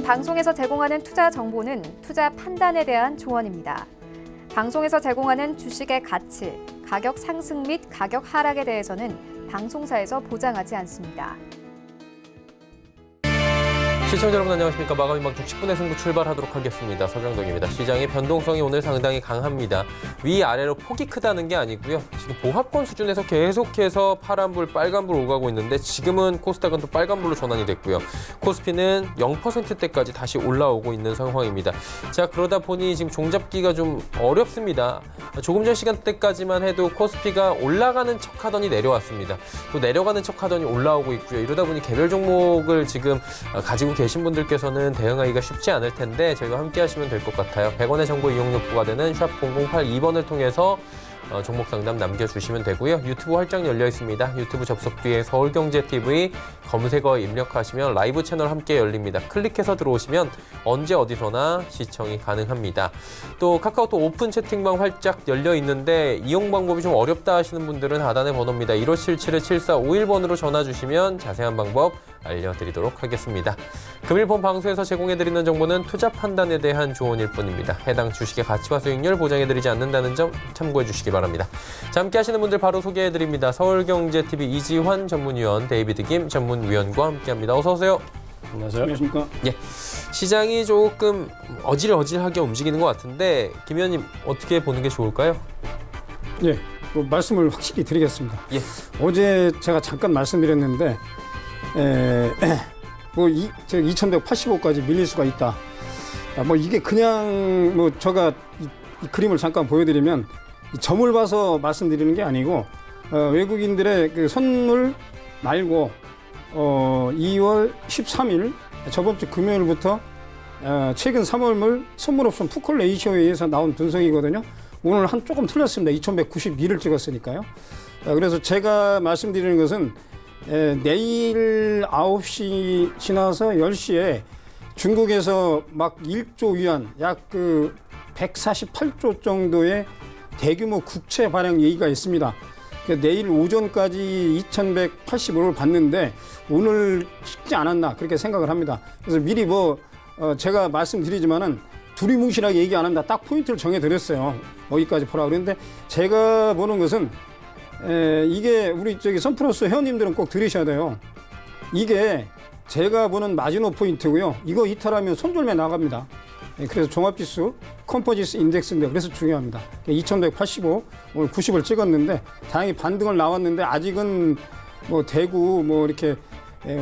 방송에서 제공하는 투자 정보는 투자 판단에 대한 조언입니다. 방송에서 제공하는 주식의 가치, 가격 상승 및 가격 하락에 대해서는 방송사에서 보장하지 않습니다. 시청자 여러분 안녕하십니까. 마감 임박 60분의 승부 출발하도록 하겠습니다. 서정덕입니다. 시장의 변동성이 오늘 상당히 강합니다. 위아래로 폭이 크다는 게 아니고요. 지금 보합권 수준에서 계속해서 파란불, 빨간불 오가고 있는데 지금은 코스닥은 또 빨간불로 전환이 됐고요. 코스피는 0%대까지 다시 올라오고 있는 상황입니다. 자, 그러다 보니 지금 종잡기가 좀 어렵습니다. 조금 전 시간대까지만 해도 코스피가 올라가는 척하더니 내려왔습니다. 또 내려가는 척하더니 올라오고 있고요. 이러다 보니 개별 종목을 지금 가지고 계신 분들께서는 대응하기가 쉽지 않을 텐데 저희와 함께 하시면 될 것 같아요. 100원의 정보 이용료 부과되는 샵 0082번을 통해서 종목 상담 남겨주시면 되고요. 유튜브 활짝 열려 있습니다. 유튜브 접속 뒤에 서울경제TV 검색어 입력하시면 라이브 채널 함께 열립니다. 클릭해서 들어오시면 언제 어디서나 시청이 가능합니다. 또 카카오톡 오픈 채팅방 활짝 열려 있는데 이용 방법이 좀 어렵다 하시는 분들은 하단의 번호입니다. 1577-7451번으로 전화 주시면 자세한 방법 알려드리도록 하겠습니다. 금일본 방송에서 제공해드리는 정보는 투자 판단에 대한 조언일 뿐입니다. 해당 주식의 가치와 수익률 보장해드리지 않는다는 점 참고해 주시기 바랍니다. 자, 함께 하시는 분들 바로 소개해드립니다. 서울경제TV 이지환 전문위원, 데이비드 김 전문위원과 함께합니다. 어서 오세요. 안녕하세요. 안녕하십니까. 예, 시장이 조금 어질어질하게 움직이는 것 같은데 김 위원님 어떻게 보는 게 좋을까요? 예, 말씀을 확실히 드리겠습니다. 예. 어제 제가 잠깐 말씀드렸는데 제가 2185까지 밀릴 수가 있다. 이게 그냥 제가 이 그림을 잠깐 보여드리면 이 점을 봐서 말씀드리는 게 아니고 외국인들의 그 선물 말고 2월 13일 저번 주 금요일부터 최근 3월물 선물 옵션 풋콜 레이쇼에 의해서 나온 분석이거든요. 오늘 조금 틀렸습니다. 2192를 찍었으니까요. 그래서 제가 말씀드리는 것은 내일 9시 지나서 10시에 중국에서 막 1조 위안, 약 148조 정도의 대규모 국채 발행 얘기가 있습니다. 내일 오전까지 2185를 봤는데 오늘 식지 않았나 그렇게 생각을 합니다. 그래서 미리 제가 말씀드리지만은 두리뭉실하게 얘기 안 합니다. 딱 포인트를 정해드렸어요. 여기까지 보라 그랬는데 제가 보는 것은 이게 우리 선플러스 회원님들은 꼭 들으셔야 돼요. 이게 제가 보는 마지노 포인트고요. 이거 이탈하면 손절매 나갑니다. 그래서 종합지수 컴포지스 인덱스인데 그래서 중요합니다. 2185 오늘 90을 찍었는데 다행히 반등을 나왔는데 아직은 대구 이렇게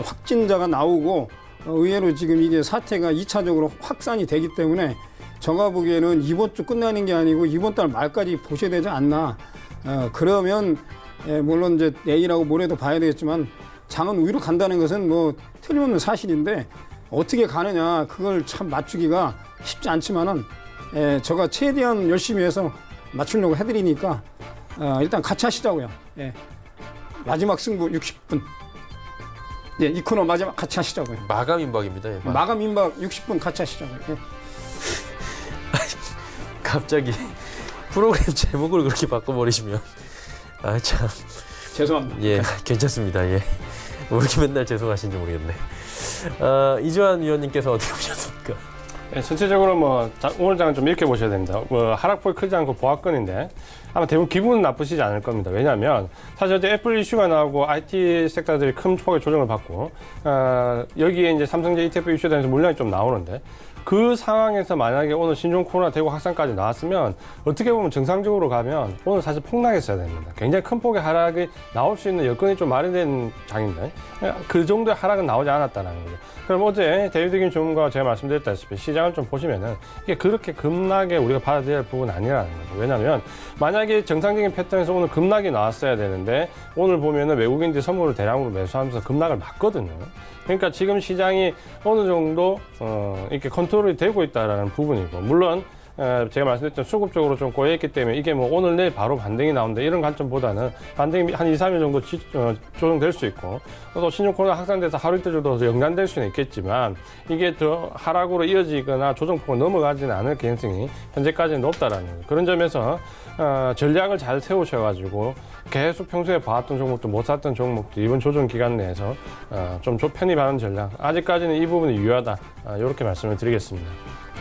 확진자가 나오고 의외로 지금 이게 사태가 2차적으로 확산이 되기 때문에 제가 보기에는 이번 주 끝나는 게 아니고 이번 달 말까지 보셔야 되지 않나. 그러면 물론 이제 내일하고 모레도 봐야 되겠지만 장은 위로 간다는 것은 틀림없는 사실인데 어떻게 가느냐 그걸 참 맞추기가 쉽지 않지만은 제가 최대한 열심히 해서 맞추려고 해드리니까 일단 같이 하시자고요. 마지막 승부 60분. 이 코너 마지막 같이 하시자고요. 마감 임박입니다. 예, 마감 임박 60분 같이 하시자고요. 갑자기 프로그램 제목을 그렇게 바꿔버리시면 참 죄송합니다. 예, 괜찮습니다. 예, 왜 이렇게 맨날 죄송하신지 모르겠네. 이주환 위원님께서 어떻게 보셨습니까? 네, 전체적으로 오늘 장은 좀 이렇게 보셔야 됩니다. 하락폭이 크지 않고 보합권인데 아마 대부분 기분은 나쁘시지 않을 겁니다. 왜냐하면 사실 어제 애플 이슈가 나오고 IT 섹터들이 큰 폭의 조정을 받고 여기에 이제 삼성제 ETF 이슈에 대해서 물량이 좀 나오는데 그 상황에서 만약에 오늘 신종 코로나 대구 확산까지 나왔으면 어떻게 보면 정상적으로 가면 오늘 사실 폭락했어야 됩니다. 굉장히 큰 폭의 하락이 나올 수 있는 여건이 좀 마련된 장인데 그 정도의 하락은 나오지 않았다는 거죠. 그럼 어제 데이비드 김 전문가가 제가 말씀드렸다시피 시장을 좀 보시면은 이게 그렇게 급락에 우리가 받아들여야 할 부분은 아니라는 거죠. 왜냐하면 만약에 정상적인 패턴에서 오늘 급락이 나왔어야 되는데 오늘 보면은 외국인들이 선물을 대량으로 매수하면서 급락을 막거든요. 그러니까 지금 시장이 어느 정도 이렇게 컨트롤이 되고 있다라는 부분이고 물론 제가 말씀드렸던 수급적으로 좀 꼬여있기 때문에 이게 뭐 오늘 내일 바로 반등이 나온다 이런 관점보다는 반등이 한 2, 3일 정도 조정될 수 있고 또 신종 코로나 확산돼서 하루 이틀 정도 더 연장될 수는 있겠지만 이게 더 하락으로 이어지거나 조정폭을 넘어가지는 않을 가능성이 현재까지는 높다라는 거예요. 그런 점에서 전략을 잘 세우셔가지고 계속 평소에 봐왔던 종목도 못 샀던 종목도 이번 조정 기간 내에서 좀 편히 바른 전략 아직까지는 이 부분이 유효하다 이렇게 말씀을 드리겠습니다.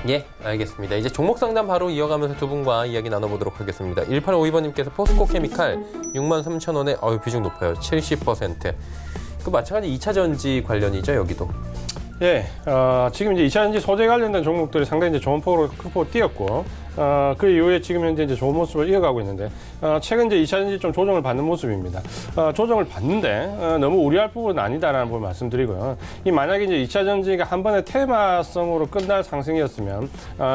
예, 알겠습니다. 이제 종목 상담 바로 이어가면서 두 분과 이야기 나눠보도록 하겠습니다. 1852번님께서 포스코 케미칼 63,000원에 비중 높아요. 70%. 그 마찬가지 2차 전지 관련이죠, 여기도. 예, 지금 이제 2차 전지 소재 관련된 종목들이 상당히 이제 좋은 폭으로 큰 폭으로 뛰었고, 그 이후에 지금 현재 이제 좋은 모습을 이어가고 있는데, 최근 이제 2차 전지 좀 조정을 받는 모습입니다. 조정을 받는데, 너무 우려할 부분은 아니다라는 부분 말씀드리고요. 만약에 이제 2차 전지가 한 번에 테마성으로 끝날 상승이었으면,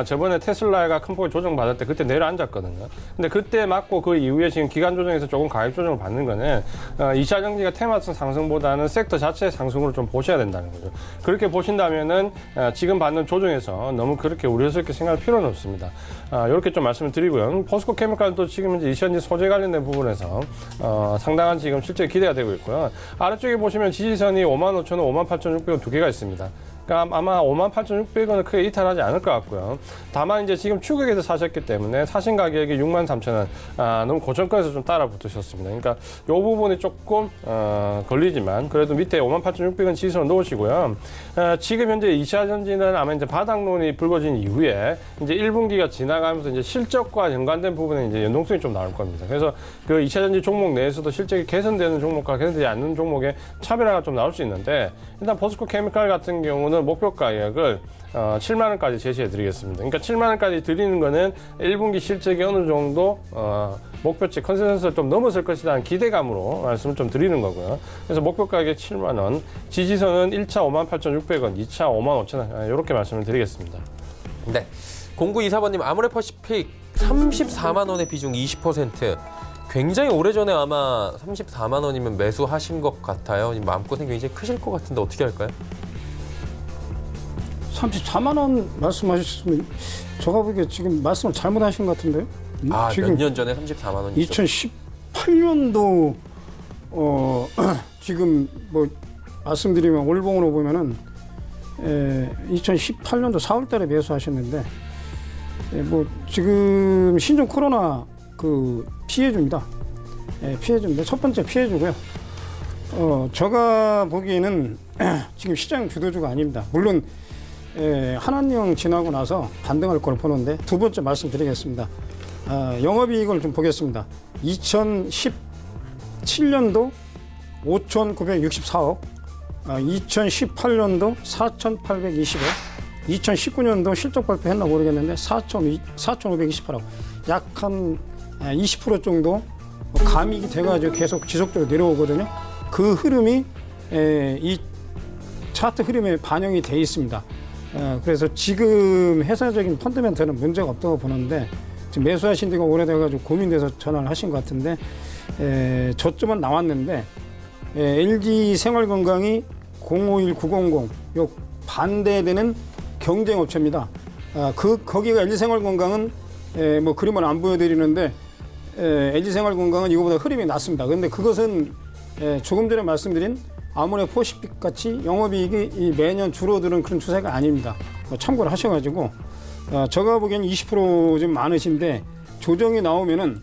저번에 테슬라가 큰 폭의 조정받을 때 그때 내려앉았거든요. 근데 그때 맞고 그 이후에 지금 기간 조정에서 조금 가격 조정을 받는 거는, 2차 전지가 테마성 상승보다는 섹터 자체의 상승으로 좀 보셔야 된다는 거죠. 그렇게 보신다면은, 지금 받는 조정에서 너무 그렇게 우려스럽게 생각할 필요는 없습니다. 이렇게 좀 말씀을 드리고요. 포스코 케미칼도 지금 이제 이시전지 소재 관련된 부분에서 상당한 지금 실제 기대가 되고 있고요. 아래쪽에 보시면 지지선이 55,000원, 58,600원 두 개가 있습니다. 그러니까 아마 58,600원은 크게 이탈하지 않을 것 같고요. 다만 이제 지금 추격에서 사셨기 때문에 사신 가격이 63,000원, 너무 고점권에서 좀 따라 붙으셨습니다. 그러니까 이 부분이 조금 걸리지만 그래도 밑에 58,600원 지지선을 놓으시고요. 지금 현재 2차 전지는 아마 이제 바닥론이 불거진 이후에 이제 1분기가 지나가면서 이제 실적과 연관된 부분에 이제 연동성이 좀 나올 겁니다. 그래서 그 2차 전지 종목 내에서도 실적이 개선되는 종목과 개선되지 않는 종목의 차별화가 좀 나올 수 있는데 일단 포스코 케미칼 같은 경우는 목표 가격을 7만 원까지 제시해 드리겠습니다. 그러니까 7만 원까지 드리는 거는 1분기 실적이 어느 정도 목표치 컨센서스를 좀 넘어설 것이라는 기대감으로 말씀을 좀 드리는 거고요. 그래서 목표 가격 7만 원, 지지선은 1차 58,600원, 2차 55,000원 이렇게 말씀을 드리겠습니다. 네. 0924번님 아모레퍼시픽 34만 원의 비중 20%. 굉장히 오래전에 아마 34만 원이면 매수하신 것 같아요. 마음고생이 굉장히 크실 것 같은데 어떻게 할까요? 34만 원 말씀하셨으면 제가 보기에 지금 말씀을 잘못하신 것 같은데요? 몇 년 전에 34만 원이죠. 2018년도 지금 뭐 말씀드리면 월봉으로 보면은 2018년도 4월달에 매수하셨는데 뭐 지금 신종 코로나 그 피해주입니다. 피해주인데 첫 번째 피해주고요. 제가 보기에는 지금 시장 주도주가 아닙니다. 물론 한한령 지나고 나서 반등할 걸 보는데 두 번째 말씀드리겠습니다. 영업이익을 좀 보겠습니다. 2017년도 5,964억, 2018년도 4,820억, 2019년도 실적 발표했나 모르겠는데 4,528억, 약 한 20% 정도 감익이 돼가지고 계속 지속적으로 내려오거든요. 그 흐름이 이 차트 흐름에 반영이 돼 있습니다. 그래서 지금 회사적인 펀더멘털은 문제가 없다고 보는데 지금 매수하신 지가 오래돼가지고 고민돼서 전화를 하신 것 같은데 저점은 나왔는데 LG 생활건강이 051900 요 반대되는 경쟁업체입니다. 거기가 LG 생활건강은 뭐 그림을 안 보여드리는데 LG 생활건강은 이거보다 흐름이 낮습니다. 그런데 그것은 조금 전에 말씀드린 아모레퍼시픽 같이 영업이익이 매년 줄어드는 그런 추세가 아닙니다. 참고를 하셔가지고 제가 보기엔 20% 좀 많으신데 조정이 나오면은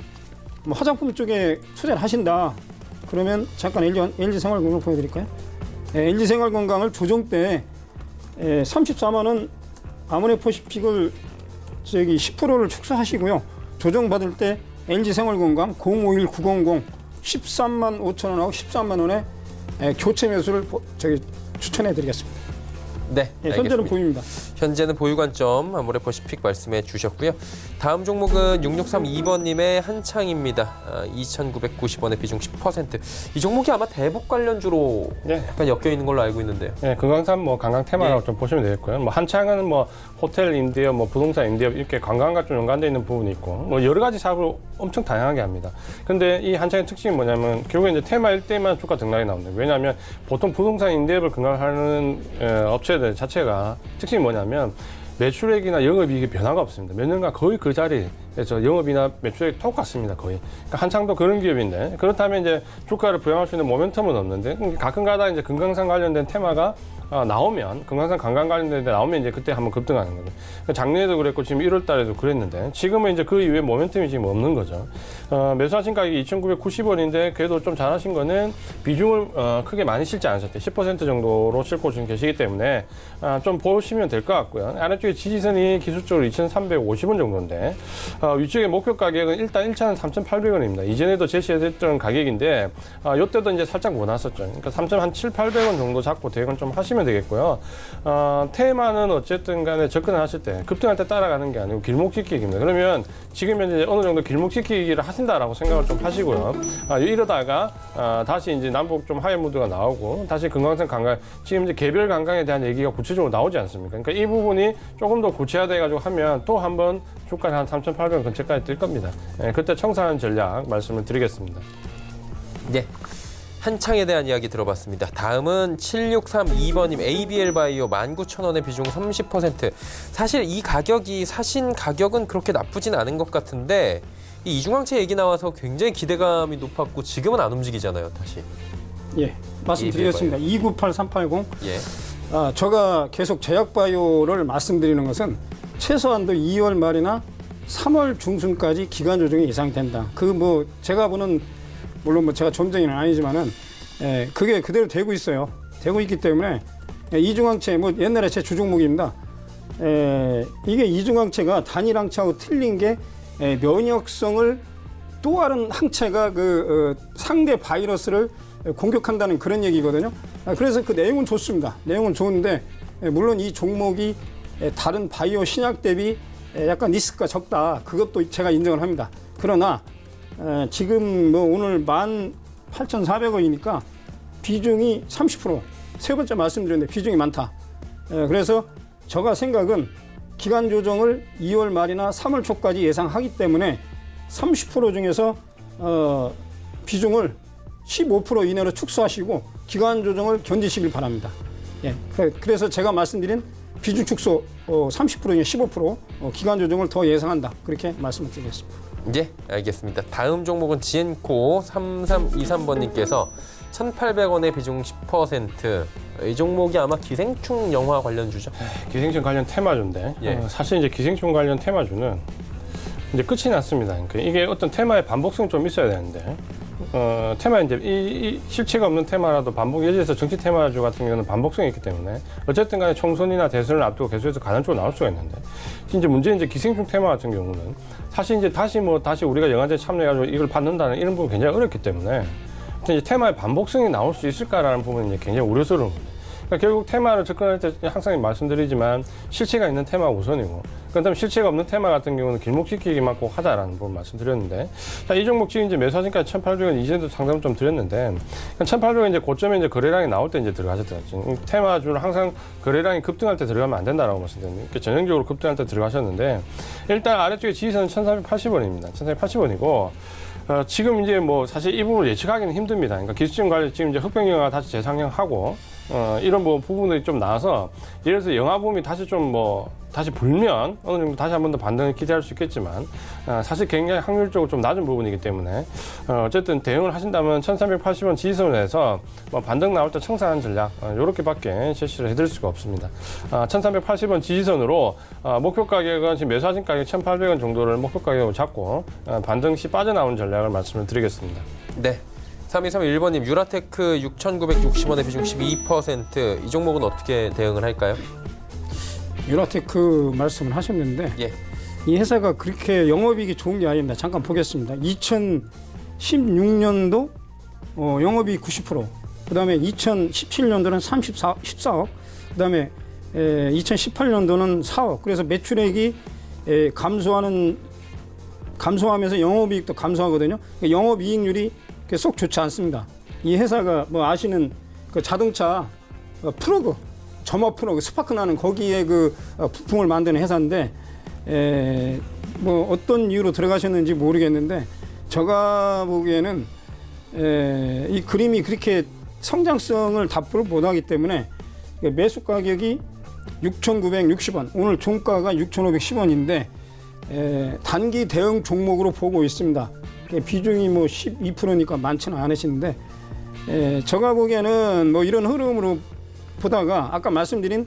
뭐 화장품 쪽에 투자를 하신다. 그러면 잠깐 LG 생활건강 보여드릴까요? LG 생활건강을 조정 때 34만 원 아모레퍼시픽을 10%를 축소하시고요. 조정 받을 때 LG 생활건강 051900 13만 5천 원하고 13만 원에 교체 매수를 추천해드리겠습니다. 네, 현재는 보입니다. 현재는 보유 관점 아모레퍼시픽 말씀해 주셨고요. 다음 종목은 6632번님의 한창입니다. 2,990원의 비중 10%. 이 종목이 아마 대북 관련주로 약간 엮여 있는 걸로 알고 있는데요. 네, 금강산 뭐 관광 테마라고 좀 보시면 되겠고요. 뭐 한창은 뭐 호텔 임대업, 뭐 부동산 임대업 이렇게 관광과 좀 연관되어 있는 부분이 있고 뭐 여러 가지 사업을 엄청 다양하게 합니다. 근데 이 한창의 특징이 뭐냐면 결국에 이제 테마일 때만 주가 등락이 나옵니다. 왜냐하면 보통 부동산 임대업을 근간하는 업체들 자체가 특징이 뭐냐면 매출액이나 영업이익이 변화가 없습니다. 몇 년간 거의 그 자리에서 영업이나 매출액이 똑같습니다. 거의. 그러니까 한창도 그런 기업인데 그렇다면 이제 주가를 부양할 수 있는 모멘텀은 없는데 가끔가다 이제 금강산 관련된 테마가 나오면 금강산 관광 관련된 데 나오면 이제 그때 한번 급등하는 거죠. 그러니까 작년에도 그랬고 지금 1월 달에도 그랬는데 지금은 이제 그 이후에 모멘텀이 지금 없는 거죠. 매수하신 가격이 2,990원인데 그래도 좀 잘하신 거는 비중을 크게 많이 실지 않으셨대. 10% 정도로 실고 지금 계시기 때문에 좀 보시면 될 것 같고요. 아래쪽에 지지선이 기술적으로 2,350원 정도인데 위쪽에 목표 가격은 일단 1차는 3,800원입니다. 이전에도 제시했던 가격인데 이때도 이제 살짝 못 왔었죠. 그러니까 3,700~800원 정도 잡고 대응을 좀 하시면 되겠고요. 테마는 어쨌든 간에 접근을 하실 때 급등할 때 따라가는 게 아니고 길목지키기입니다. 그러면 지금 현재 어느 정도 길목지키기를 하신다라고 생각을 좀 하시고요. 이러다가 다시 이제 남북 좀 하이 무드가 나오고 다시 금강산 관광 지금 이제 개별 관광에 대한 얘기가 구체적으로 나오지 않습니까? 그러니까 이 부분이 조금 더 구체화돼 가지고 하면 또 한번 주가는 한 3,800원 근처까지 뛸 겁니다. 그때 청산하는 전략 말씀을 드리겠습니다. 네. 한창에 대한 이야기 들어봤습니다. 다음은 7632번님 ABL 바이오 19,000원의 비중 30%. 사실 이 가격이 사신 가격은 그렇게 나쁘진 않은 것 같은데 이 이중항체 얘기 나와서 굉장히 기대감이 높았고 지금은 안 움직이잖아요, 다시. 예, 말씀드리겠습니다. 298380. 예. 제가 계속 제약바이오를 말씀드리는 것은 최소한도 2월 말이나 3월 중순까지 기간 조정이 예상된다. 제가 보는 물론 제가 전문적인은 아니지만은 그게 그대로 되고 있어요. 되고 있기 때문에 이중항체 옛날에 제 주종목입니다. 이게 이중항체가 단일 항체하고 틀린 게 면역성을 또 다른 항체가 상대 바이러스를 공격한다는 그런 얘기거든요. 그래서 그 내용은 좋습니다. 내용은 좋은데 물론 이 종목이 다른 바이오 신약 대비 약간 리스크가 적다. 그것도 제가 인정을 합니다. 그러나 지금 오늘 18,400원이니까 비중이 30%. 세 번째 말씀드렸는데 비중이 많다. 그래서 제가 생각은 기간 조정을 2월 말이나 3월 초까지 예상하기 때문에 30% 중에서 비중을 15% 이내로 축소하시고 기간 조정을 견디시길 바랍니다. 예, 그래서 제가 말씀드린 비중 축소 30%에 15% 기간 조정을 더 예상한다. 그렇게 말씀을 드리겠습니다. 예, 알겠습니다. 다음 종목은 지엔코 3323번님께서 1,800원의 비중 10%. 이 종목이 아마 기생충 영화 관련주죠? 기생충 관련 테마주인데 예. 사실 이제 기생충 관련 테마주는 이제 끝이 났습니다. 그러니까 이게 어떤 테마의 반복성이 좀 있어야 되는데 테마 이제 이 실체가 없는 테마라도 반복 예제에서 정치 테마주 같은 경우는 반복성이 있기 때문에 어쨌든 간에 총선이나 대선을 앞두고 계속해서 가능적으로 나올 수가 있는데 이제 문제는 이제 기생충 테마 같은 경우는 사실 이제 다시 우리가 영화제 참여해가지고 이걸 받는다는 이런 부분 굉장히 어렵기 때문에 이제 테마의 반복성이 나올 수 있을까라는 부분이 이제 굉장히 우려스러운 겁니다. 그러니까 결국 테마를 접근할 때 항상 말씀드리지만 실체가 있는 테마가 우선이고 그다음에 실체가 없는 테마 같은 경우는 길목지키기만 꼭 하자라는 부분 말씀드렸는데 자, 이 종목 지금 이제 매수하신까지 1,800원 이전에도 상담 좀 드렸는데 1,800원 이제 고점에 이제 거래량이 나올 때 이제 들어가셨더라고요. 테마주는 항상 거래량이 급등할 때 들어가면 안 된다라고 말씀드렸는데 그러니까 전형적으로 급등할 때 들어가셨는데 일단 아래쪽에 지지선은 1,480원입니다. 1,480원이고 지금 이제 사실 이 부분을 예측하기는 힘듭니다. 그러니까 기술적 관련 지금 이제 흑백영화가 다시 재상영하고 이런 부분들이 좀 나와서 예를 들어서 영화붐이 다시 다시 불면 어느 정도 다시 한 번 더 반등을 기대할 수 있겠지만 사실 굉장히 확률적으로 좀 낮은 부분이기 때문에 어쨌든 대응을 하신다면 1,380원 지지선에서 반등 나올 때 청산하는 전략 이렇게밖에 제시를 해드릴 수가 없습니다. 1,380원 지지선으로 목표 가격은 지금 매수하신 가격 1,800원 정도를 목표 가격으로 잡고 반등 시 빠져나오는 전략을 말씀을 드리겠습니다. 네. 3231번님 유라테크 6,960원의 비중 12%. 이 종목은 어떻게 대응을 할까요? 유라테크 말씀을 하셨는데 예. 이 회사가 그렇게 영업이익이 좋은 게 아닙니다. 잠깐 보겠습니다. 2016년도 영업이익 90%, 그다음에 2017년도는 14억, 그다음에 2018년도는 4억. 그래서 매출액이 감소하면서 영업이익도 감소하거든요. 그러니까 영업이익률이 쏙 좋지 않습니다. 이 회사가 아시는 그 자동차 플러그, 점화 플러그, 스파크 나는 거기에 부품을 만드는 회사인데 어떤 이유로 들어가셨는지 모르겠는데 제가 보기에는 이 그림이 그렇게 성장성을 답부를 못하기 때문에 매수 가격이 6,960원, 오늘 종가가 6,510원인데 단기 대응 종목으로 보고 있습니다. 비중이 뭐 12%니까 많지는 않으신데 제가 보기에는 뭐 이런 흐름으로 보다가 아까 말씀드린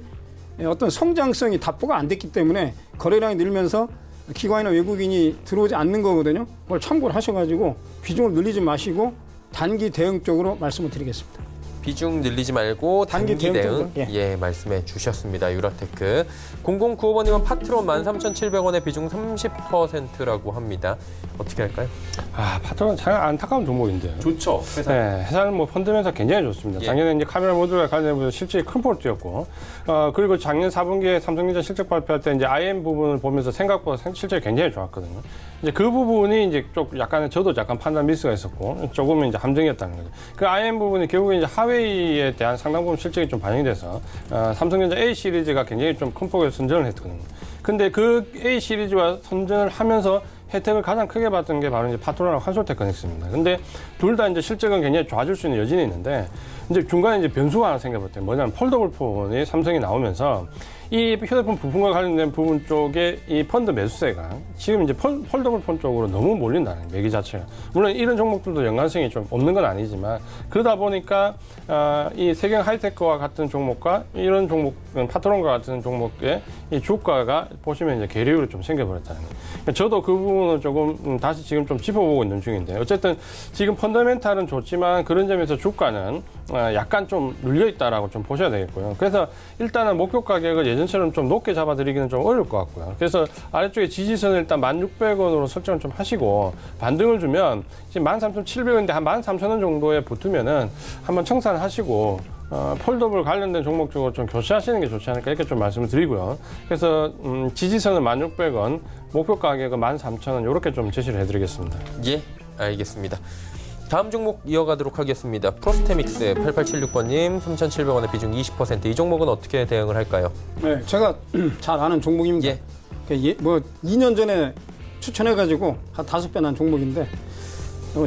어떤 성장성이 답보가 안 됐기 때문에 거래량이 늘면서 기관이나 외국인이 들어오지 않는 거거든요. 그걸 참고를 하셔가지고 비중을 늘리지 마시고 단기 대응 쪽으로 말씀을 드리겠습니다. 비중 늘리지 말고 단기 대응 대응 예, 말씀해 주셨습니다. 유라테크 0095번님은 파트론 13,700원의 비중 30%라고 합니다. 어떻게 할까요? 파트론 참 안타까운 종목인데요. 좋죠. 네, 회사는 뭐 펀드면서 굉장히 좋습니다. 예. 작년에 이제 카메라 모듈과 관련해서 실질이 큰 폭을 뛰었고, 그리고 작년 4분기에 삼성전자 실적 발표할 때 이제 IM 부분을 보면서 생각보다 실적이 굉장히 좋았거든요. 이제 그 부분이 이제 좀 약간 저도 약간 판단 미스가 있었고, 조금은 이제 함정이었다는 거죠. 그 IM 부분이 결국에 이제 하웨이에 대한 상당 부분 실적이 좀 반영이 돼서, 삼성전자 A 시리즈가 굉장히 좀 큰 폭의 선전을 했거든요. 근데 그 A 시리즈와 선전을 하면서 혜택을 가장 크게 받던 게 바로 이제 파트론하고 한솔테크닉스입니다. 근데 둘 다 이제 실적은 굉장히 좋아질 수 있는 여진이 있는데 이제 중간에 이제 변수가 하나 생겨봤대요. 뭐냐면 폴더블 폰이 삼성이 나오면서 이 휴대폰 부품과 관련된 부분 쪽에 이 펀드 매수세가 지금 이제 폴더블 폰 쪽으로 너무 몰린다는 거예요, 매기 자체가. 물론 이런 종목들도 연관성이 좀 없는 건 아니지만 그러다 보니까 이 세경 하이테크와 같은 종목과 이런 종목, 파트론과 같은 종목의 이 주가가 보시면 이제 계류로 좀 생겨버렸다는 거예요. 그러니까 저도 그 부분을 조금 다시 지금 좀 짚어보고 있는 중인데 어쨌든 지금 펀더멘탈은 좋지만 그런 점에서 주가는 약간 좀 눌려있다라고 좀 보셔야 되겠고요. 그래서 일단은 목표 가격을 예전처럼 좀 높게 잡아드리기는 좀 어려울 것 같고요. 그래서 아래쪽에 지지선을 일단 1,600원으로 설정을 좀 하시고 반등을 주면 지금 13,700원인데 한 13,000원 정도에 붙으면은 한번 청산하시고 폴더블 관련된 종목 쪽으로 좀 교체하시는 게 좋지 않을까 이렇게 좀 말씀을 드리고요. 그래서 지지선은 1,600원, 목표 가격은 13,000원 이렇게 좀 제시를 해드리겠습니다. 예, 알겠습니다. 다음 종목 이어가도록 하겠습니다. 프로스테믹스 8876번님 3,700원의 비중 20%. 이 종목은 어떻게 대응을 할까요? 네, 제가 잘 아는 종목입니다. 뭐 2년 전에 추천해가지고 한 5배 난 종목인데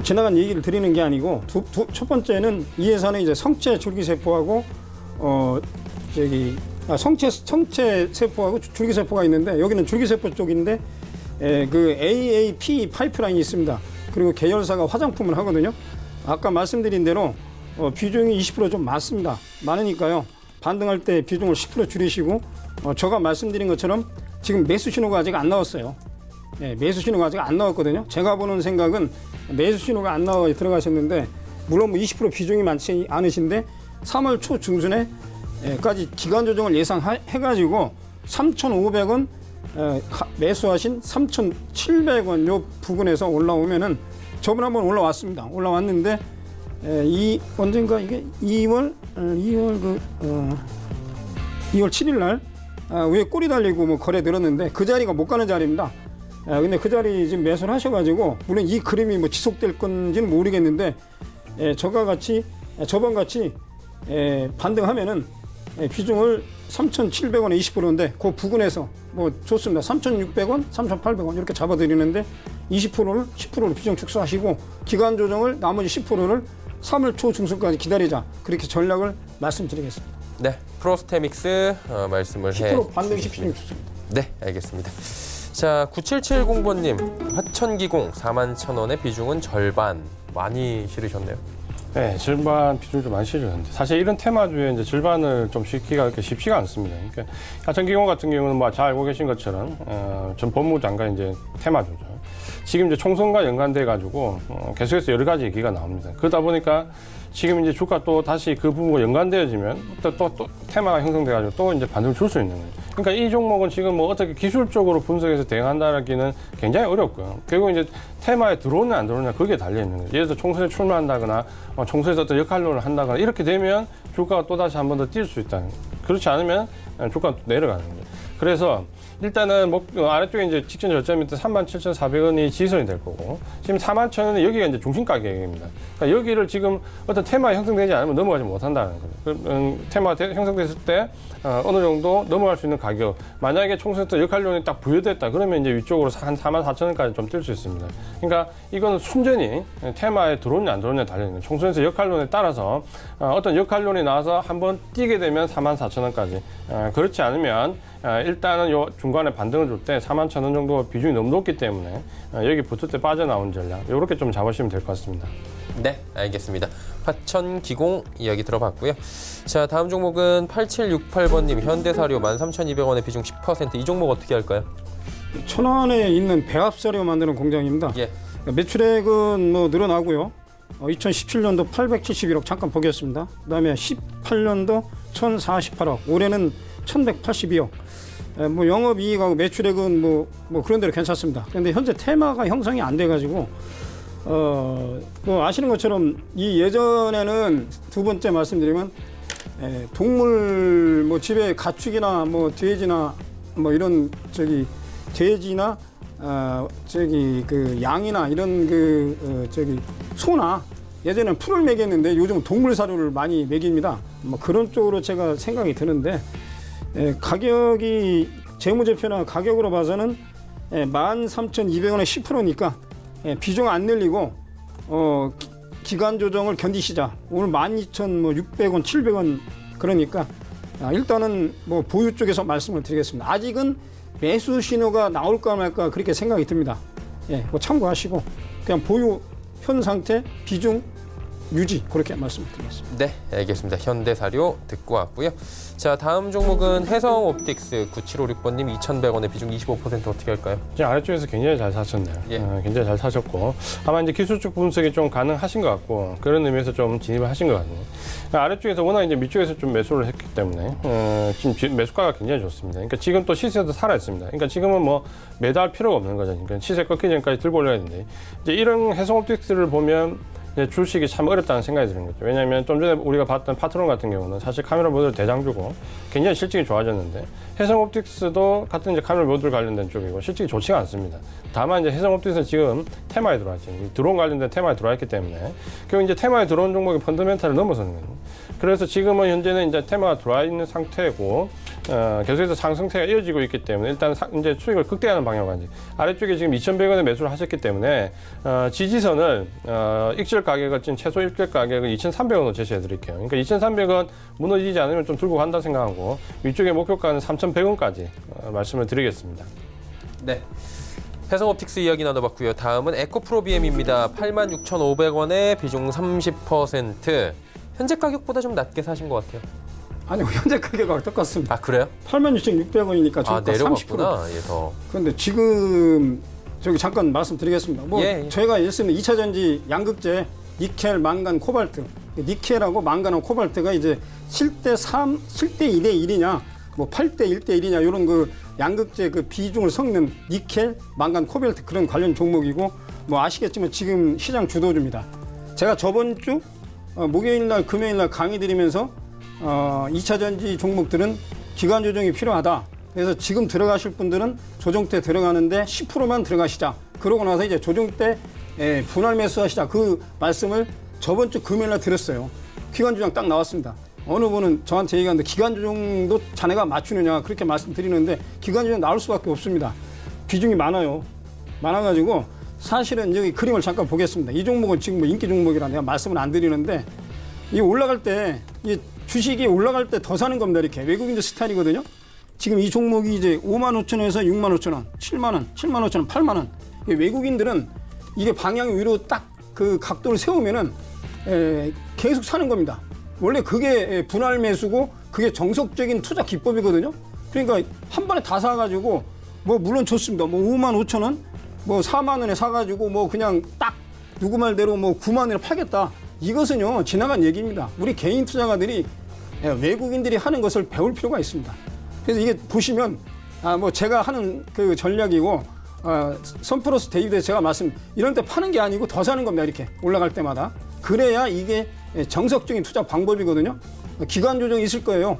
지나간 얘기를 드리는 게 아니고 첫 번째는 이 회사는 이제 성체 줄기세포하고 성체 세포하고 줄기세포가 있는데 여기는 줄기세포 쪽인데 그 AAP 파이프라인이 있습니다. 그리고 계열사가 화장품을 하거든요. 아까 말씀드린 대로 비중이 20% 좀 많습니다. 많으니까요. 반등할 때 비중을 10% 줄이시고 제가 말씀드린 것처럼 지금 매수 신호가 아직 안 나왔어요. 네, 매수 신호가 아직 안 나왔거든요. 제가 보는 생각은 매수 신호가 안 나와 들어가셨는데 물론 뭐 20% 비중이 많지 않으신데 3월 초 중순에까지 기간 조정을 예상해가지고 3,500원 매수하신 3,700원 요 부근에서 올라오면은 저번 한번 올라왔습니다. 올라왔는데 이 언젠가 이게 2월 7일 날 위에 꼬리 달리고 뭐 거래 들었는데 그 자리가 못 가는 자리입니다. 근데 그 자리 지금 매수를 하셔가지고 물론 이 그림이 뭐 지속될 건지는 모르겠는데 저번 같이 반등하면은 비중을 3,700원에 20%인데 그 부근에서 뭐 좋습니다. 3,600원, 3,800원 이렇게 잡아드리는데 20%를 10%로 비중 축소하시고 기간 조정을 나머지 10%를 3월 초 중순까지 기다리자 그렇게 전략을 말씀드리겠습니다. 네, 프로스테믹스 말씀을 10% 반등 10% 축소입니다. 네, 알겠습니다. 자, 9770번님 화천기공 41,000원의 비중은 절반. 많이 실으셨네요. 네, 절반 비중이 좀 많이 실렸는데 사실 이런 테마주에 이제 절반을 좀 싣기가 그렇게 쉽지가 않습니다. 그러니까 하천기공 같은 경우는 뭐 잘 알고 계신 것처럼 전 법무부 장관 이제 테마주죠. 지금 이제 총선과 연관돼 가지고 계속해서 여러 가지 얘기가 나옵니다. 그러다 보니까 지금 이제 주가 또 다시 그 부분과 연관되어지면 또 테마가 형성돼 가지고 또 이제 반등을 줄 수 있는 거예요. 그러니까 이 종목은 지금 뭐 어떻게 기술적으로 분석해서 대응한다라기는 굉장히 어렵고요. 결국 이제 테마에 들어오냐 안 들어오냐 거기에 달려 있는 거예요. 예를 들어 총선에 출마한다거나 총선에서 어떤 역할론을 한다거나 이렇게 되면 주가가 또 다시 한 번 더 뛸 수 있다는 거예요. 그렇지 않으면 주가가 내려가는 거예요. 그래서 일단은 아래쪽에 이제 직전 저점이 37,400원이 지지선이 될 거고 지금 41,000원은 여기가 이제 중심 가격입니다. 그러니까 여기를 지금 어떤 테마가 형성되지 않으면 넘어가지 못한다는 거예요. 테마가 형성됐을 때 어느 정도 넘어갈 수 있는 가격. 만약에 총선에서 역할론이 딱 부여됐다 그러면 이제 위쪽으로 한 44,000원까지 좀 뛸 수 있습니다. 그러니까 이거는 순전히 테마에 들어오냐 안 들어오냐 달리는 거예요. 총선에서 역할론에 따라서 어떤 역할론이 나와서 한번 뛰게 되면 44,000원까지. 그렇지 않으면 일단은 요 중간에 반등을 줄 때 41,000원 정도 비중이 너무 높기 때문에 여기 붙을 때 빠져나온 전략 이렇게 좀 잡으시면 될 것 같습니다. 네, 알겠습니다. 화천기공 이야기 들어봤고요. 자, 다음 종목은 8768번님 현대사료 13,200원에 비중 10%. 이 종목 어떻게 할까요? 천안에 있는 배합사료 만드는 공장입니다. 예. 매출액은 뭐 늘어나고요. 2017년도 871억 잠깐 보겠습니다. 그다음에 18년도 1,048억, 올해는 1,182억. 뭐 영업이익하고 매출액은 뭐 그런 대로 괜찮습니다. 그런데 현재 테마가 형성이 안 돼가지고 뭐 아시는 것처럼 이 예전에는 두 번째 말씀드리면 동물 뭐 집에 가축이나 뭐 돼지나 뭐 이런 돼지나 그 양이나 이런 소나 예전에는 풀을 먹였는데 요즘은 동물 사료를 많이 먹입니다. 뭐 그런 쪽으로 제가 생각이 드는데 가격이 재무제표나 가격으로 봐서는 13,200원에 10%니까 비중 안 늘리고 기간 조정을 견디시자. 오늘 12,600원, 700원 그러니까 일단은 뭐 보유 쪽에서 말씀을 드리겠습니다. 아직은 매수 신호가 나올까 말까 그렇게 생각이 듭니다. 뭐 참고하시고 그냥 보유 현 상태 비중 유지 그렇게 말씀드리겠습니다. 네, 알겠습니다. 현대사료 듣고 왔고요. 자, 다음 종목은 해성옵틱스 9756번님 2,100원에 비중 25% 어떻게 할까요? 지금 아래쪽에서 굉장히 잘 사셨네요. 예. 굉장히 잘 사셨고 아마 이제 기술적 분석이 좀 가능하신 것 같고 그런 의미에서 좀 진입을 하신 것 같네요. 아래쪽에서 워낙 이제 밑쪽에서 좀 매수를 했기 때문에 지금 매수가가 굉장히 좋습니다. 그러니까 지금 또 시세도 살아 있습니다. 그러니까 지금은 뭐 매도할 필요가 없는 거죠. 그러니까 시세 꺾이기 전까지 들고 올려야 되는데 이제 이런 해성옵틱스를 보면 주식이 참 어렵다는 생각이 드는 거죠. 왜냐하면 좀 전에 우리가 봤던 파트론 같은 경우는 사실 카메라 모듈 대장주고 굉장히 실적이 좋아졌는데 해성옵틱스도 같은 이제 카메라 모듈 관련된 쪽이고 실적이 좋지가 않습니다. 다만 이제 해성옵틱스는 지금 테마에 들어왔죠. 드론 관련된 테마에 들어왔기 때문에 결국 이제 테마에 들어온 종목이 펀더멘탈을 넘어서는 거예요. 그래서 지금은 현재는 이제 테마가 들어와 있는 상태고 계속해서 상승세가 이어지고 있기 때문에 일단 이제 수익을 극대화하는 방향으로 가지. 아래쪽에 지금 2,100원에 매수를 하셨기 때문에 지지선을 익절 가격을 지금 최소 익절 가격을 2,300원으로 제시해 드릴게요. 그러니까 2,300원 무너지지 않으면 좀 들고 간다 생각하고 위쪽에 목표가는 3,100원까지 말씀을 드리겠습니다. 네. 해성옵틱스 이야기 나눠봤고요. 다음은 에코프로비엠입니다. 86,500원에 비중 30%. 현재 가격보다 좀 낮게 사신 것 같아요. 아니요, 현재 가격하고 똑같습니다. 아, 그래요? 86,600원이니까 아, 저가 30%. 내려갔구나. 예, 더. 그런데 지금 저기 잠깐 말씀드리겠습니다. 뭐 예. 저희가 예를 들면 2차 전지 양극재 니켈, 망간, 코발트. 니켈하고 망간하고 코발트가 이제 7대 2대 1이냐, 뭐 8대 1대 1이냐 이런 그 양극재 그 비중을 섞는 니켈, 망간, 코발트 그런 관련 종목이고 뭐 아시겠지만 지금 시장 주도주입니다. 제가 저번 주 목요일 날, 금요일 날 강의 드리면서 2차 전지 종목들은 기간 조정이 필요하다. 그래서 지금 들어가실 분들은 조정 때 들어가는데 10%만 들어가시자. 그러고 나서 이제 조정 때 분할 매수하시자. 그 말씀을 저번 주 금요일 날 드렸어요. 기간 조정 딱 나왔습니다. 어느 분은 저한테 얘기하는데 기간 조정도 자네가 맞추느냐 그렇게 말씀드리는데 기간 조정 나올 수밖에 없습니다. 비중이 많아요. 많아가지고 사실은 여기 그림을 잠깐 보겠습니다. 이 종목은 지금 뭐 인기 종목이라 내가 말씀을 안 드리는데 이 올라갈 때 이 주식이 올라갈 때 더 사는 겁니다. 이렇게 외국인들 스타일이거든요. 지금 이 종목이 이제 55,000원에서 65,000원, 7만원, 75,000원, 8만원. 외국인들은 이게 방향 위로 딱 그 각도를 세우면은 계속 사는 겁니다. 원래 그게 분할 매수고 그게 정석적인 투자 기법이거든요. 그러니까 한 번에 다 사가지고 뭐 물론 좋습니다. 뭐 55,000원, 뭐 4만 원에 사가지고 뭐 그냥 딱 누구 말대로 뭐 9만 원에 팔겠다. 이것은요 지나간 얘기입니다. 우리 개인 투자가들이 외국인들이 하는 것을 배울 필요가 있습니다. 그래서 이게 보시면 뭐 제가 하는 그 전략이고 선플러스 데이비드 제가 이런 때 파는 게 아니고 더 사는 겁니다. 이렇게 올라갈 때마다. 그래야 이게 정석적인 투자 방법이거든요. 기간 조정이 있을 거예요.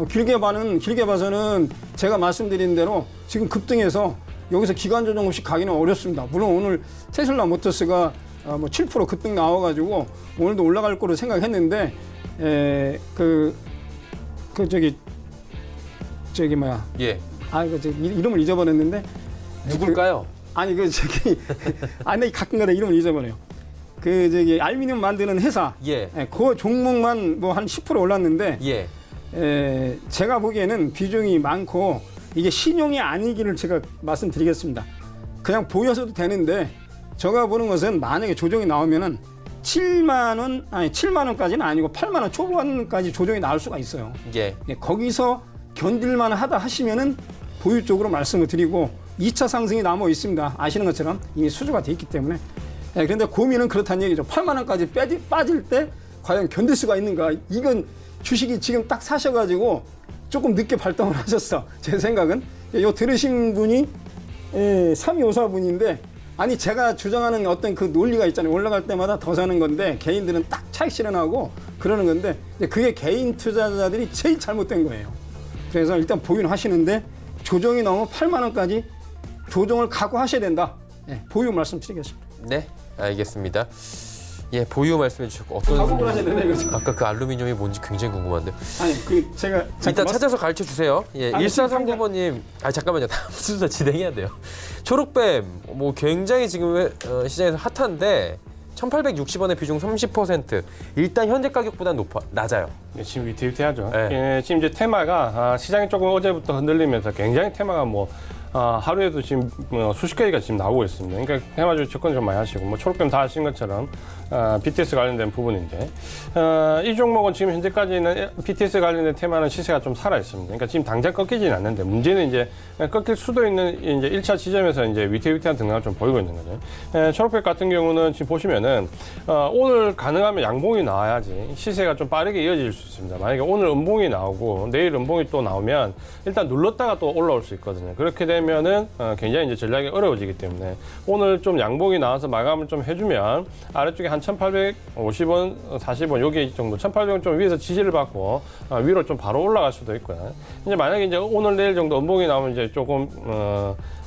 길게 봐서는 제가 말씀드린 대로 지금 급등해서 여기서 기간 조정 없이 가기는 어렵습니다. 물론 오늘 테슬라 모터스가 뭐 7% 급등 나와가지고 오늘도 올라갈 거로 생각했는데 저기 뭐야? 예. 이름을 잊어버렸는데 누굴까요? 아니 가끔가다 이름을 잊어버려요. 알루미늄 만드는 회사. 예. 그 종목만 뭐 한 10% 올랐는데. 예. 제가 보기에는 비중이 많고 이게 신용이 아니기를 제가 말씀드리겠습니다. 그냥 보여서도 되는데 제가 보는 것은 만약에 조정이 나오면은 7만 원까지는 아니고 8만 원 초반까지 조정이 나올 수가 있어요. 예. 거기서 견딜만 하다 하시면은 보유 쪽으로 말씀을 드리고 2차 상승이 남아 있습니다. 아시는 것처럼 이미 수주가 돼 있기 때문에. 그런데 고민은 그렇다는 얘기죠. 8만 원까지 빠질 때 과연 견딜 수가 있는가? 이건 주식이 지금 딱 사셔가지고 조금 늦게 발동을 하셨어. 제 생각은. 요 들으신 분이 3254분인데 아니 제가 주장하는 어떤 그 논리가 있잖아요. 올라갈 때마다 더 사는 건데 개인들은 딱 차익 실현하고 그러는 건데 그게 개인 투자자들이 제일 잘못된 거예요. 그래서 일단 보유는 하시는데 조정이 나오면 8만 원까지 조정을 각오하셔야 된다. 보유 말씀드리겠습니다. 네, 알겠습니다. 예, 보유 말씀해 주셨고 어떤 각오를 하셔야 된다 이거죠. 아까 그 알루미늄이 뭔지 굉장히 궁금한데. 제가 이따 찾아서 가르쳐 주세요. 예, 아니, 1439번님. 잠깐만요. 다음 순서 진행해야 돼요. 초록뱀 뭐 굉장히 지금 시장에서 핫한데 1,860원의 비중 30%. 일단 현재 가격보다 낮아요. 네, 지금 위태위태하죠. 네. 예, 지금 이제 테마가 시장이 조금 어제부터 흔들리면서 굉장히 테마가 하루에도 지금 수십 개가 지금 나오고 있습니다. 그러니까 테마주로 접근 좀 많이 하시고 초록뱀 다 아시는 것처럼 BTS 관련된 부분인데 이 종목은 지금 현재까지는 BTS 관련된 테마는 시세가 좀 살아 있습니다. 그러니까 지금 당장 꺾이지는 않는데 문제는 이제 꺾일 수도 있는 이제 1차 지점에서 이제 위태위태한 등락을 좀 보이고 있는 거죠. 초록뱀 같은 경우는 지금 보시면은 오늘 가능하면 양봉이 나와야지 시세가 좀 빠르게 이어질 수 있습니다. 만약에 오늘 음봉이 나오고 내일 음봉이 또 나오면 일단 눌렀다가 또 올라올 수 있거든요. 그렇게 되면은 굉장히 이제 전략이 어려워지기 때문에 오늘 좀 양봉이 나와서 마감을 좀 해주면 아래쪽에 한 1,850원, 40원 여기 정도 1,800원 좀 위에서 지지를 받고 위로 좀 바로 올라갈 수도 있고요. 이제 만약에 이제 오늘 내일 정도 음봉이 나오면 이제 조금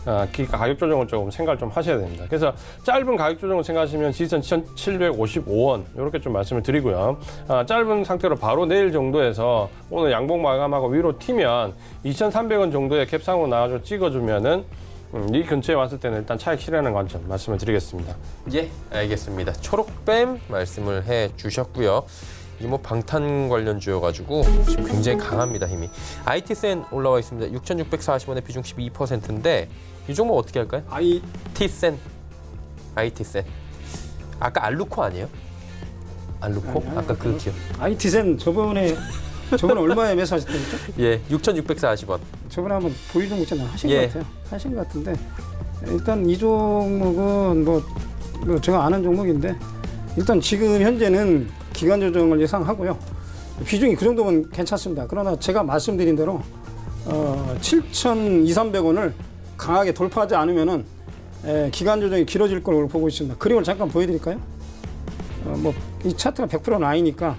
가격 조정을 조금 생각을 좀 하셔야 됩니다. 그래서 짧은 가격 조정을 생각하시면 지지선 1,755원 이렇게 좀 말씀을 드리고요. 짧은 상태로 바로 내일 정도에서 오늘 양봉 마감하고 위로 튀면 2,300원 정도의 캡상으로 나와서 찍어주면은 이 근처에 왔을 때는 일단 차익 실현하는 관점 말씀을 드리겠습니다. 예, 알겠습니다. 초록뱀 말씀을 해 주셨고요. 이 뭐 방탄 관련주여가지고 지금 굉장히 강합니다, 힘이. IT센 올라와 있습니다. 6,640원의 비중 12%인데 이 종목 어떻게 할까요? IT센. 아까 알루코 아니에요? 알루코? 아까 그 기억. IT센 저번에 얼마에 매수하셨다고 했죠? 예, 6,640원. 저번에 한번 보유 종목 하신 예. 것 같아요. 하신 것 같은데 일단 이 종목은 뭐 제가 아는 종목인데 일단 지금 현재는 기간 조정을 예상하고요. 비중이 그 정도면 괜찮습니다. 그러나 제가 말씀드린 대로 7,200-300원을 강하게 돌파하지 않으면은 기간 조정이 길어질 걸로 보고 있습니다. 그림을 잠깐 보여드릴까요? 이 차트가 100%는 아니니까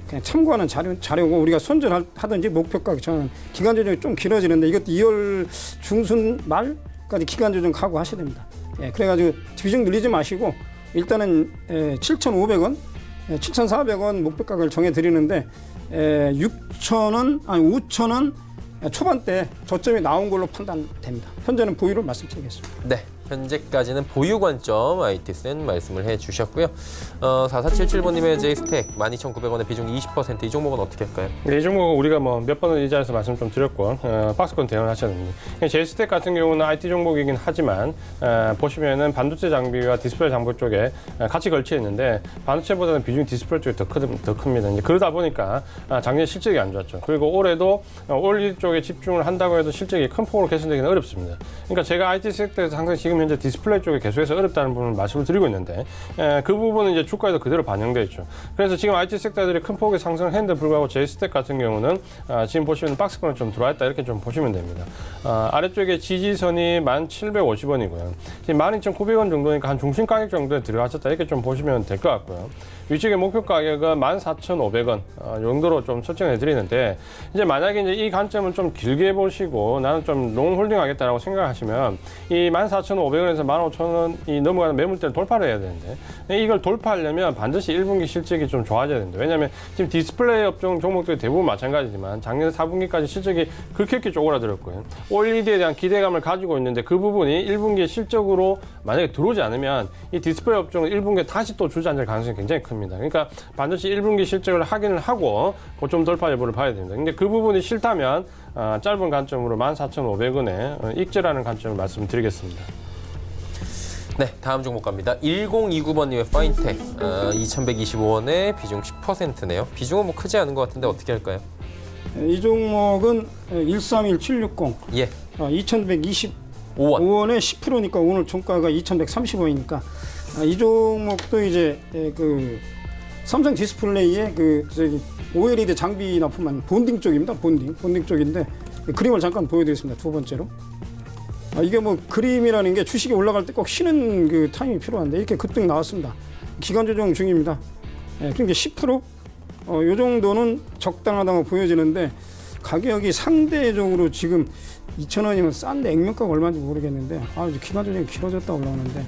그냥 참고하는 자료고 우리가 손절하든지 목표가 저는 기간 조정이 좀 길어지는데 이것도 2월 중순 말까지 기간 조정 각오하셔야 됩니다. 그래가지고 비중 늘리지 마시고 일단은 7,500원, 7,400원 목표가를 정해드리는데 6,000원, 아니 5,000원 초반대 저점이 나온 걸로 판단됩니다. 현재는 보유를 말씀드리겠습니다. 네, 현재까지는 보유 관점 IT센 말씀을 해주셨고요. 4477번님의 J스택 12,900원의 비중 20%. 이 종목은 어떻게 할까요? 네, 이 종목은 우리가 몇 번은 이 자리에서 말씀 좀 드렸고 박스권 대응을 하셔야 됩니다. J스택 같은 경우는 IT 종목이긴 하지만 보시면은 반도체 장비와 디스플레이 장비 쪽에 같이 걸쳐 있는데 반도체보다는 비중이 디스플레이 쪽이 더 큽니다. 이제 그러다 보니까 작년 실적이 안 좋았죠. 그리고 올해도 올 쪽에 집중을 한다고 해도 실적이 큰 폭으로 개선되기는 어렵습니다. 그러니까 제가 IT 섹터에서 항상 지금 현재 디스플레이 쪽에 계속해서 어렵다는 부분을 말씀을 드리고 있는데 그 부분은 이제 주가에도 그대로 반영되어 있죠. 그래서 지금 IT 섹터들이 큰 폭의 상승을 했는데 불구하고 J스택 같은 경우는 지금 보시면 박스권을 좀 들어와 있다 이렇게 좀 보시면 됩니다. 아래쪽에 지지선이 1,750원이고요. 지금 12,900원 정도니까 한 중심 가격 정도에 들어가셨다 이렇게 좀 보시면 될 것 같고요. 위쪽의 목표 가격은 14,500원 정도로 좀 설정해 드리는데, 이제 만약에 이제 이 관점을 좀 길게 보시고 나는 좀 롱홀딩 하겠다라고 생각하시면 이 14,500원에서 15,000원이 넘어가는 매물대를 돌파를 해야 되는데, 이걸 돌파하려면 반드시 1분기 실적이 좀 좋아져야 된다. 왜냐하면 지금 디스플레이 업종 종목들이 대부분 마찬가지지만 작년 4분기까지 실적이 급격히 쪼그라들었고요. OLED에 대한 기대감을 가지고 있는데 그 부분이 1분기 실적으로 만약에 들어오지 않으면 이 디스플레이 업종은 1분기에 다시 또 주저앉을 가능성이 굉장히 큽니다. 그러니까 반드시 1분기 실적을 확인을 하고 고점 돌파 여부를 봐야 됩니다. 근데 그 부분이 싫다면 짧은 관점으로 14,500원에 익절하는 관점을 말씀드리겠습니다. 네, 다음 종목 갑니다. 1029번님의 파인텍 2,125원에 비중 10%네요. 비중은 뭐 크지 않은 것 같은데 어떻게 할까요? 이 종목은 131760 예, 2125원에 5원. 10%니까 오늘 종가가 2130원이니까 이 종목도 이제 그 삼성 디스플레이의 그 저기 OLED 장비 납품한 본딩 쪽입니다. 본딩 쪽인데 그림을 잠깐 보여드리겠습니다. 두 번째로. 이게 뭐 그림이라는 게 주식이 올라갈 때 꼭 쉬는 그 타임이 필요한데 이렇게 급등 나왔습니다. 기간 조정 중입니다. 그러니까 10%? 요 정도는 적당하다고 보여지는데 가격이 상대적으로 지금 2,000원이면 싼데 액면가가 얼마인지 모르겠는데 이제 기간 조정이 길어졌다 올라오는데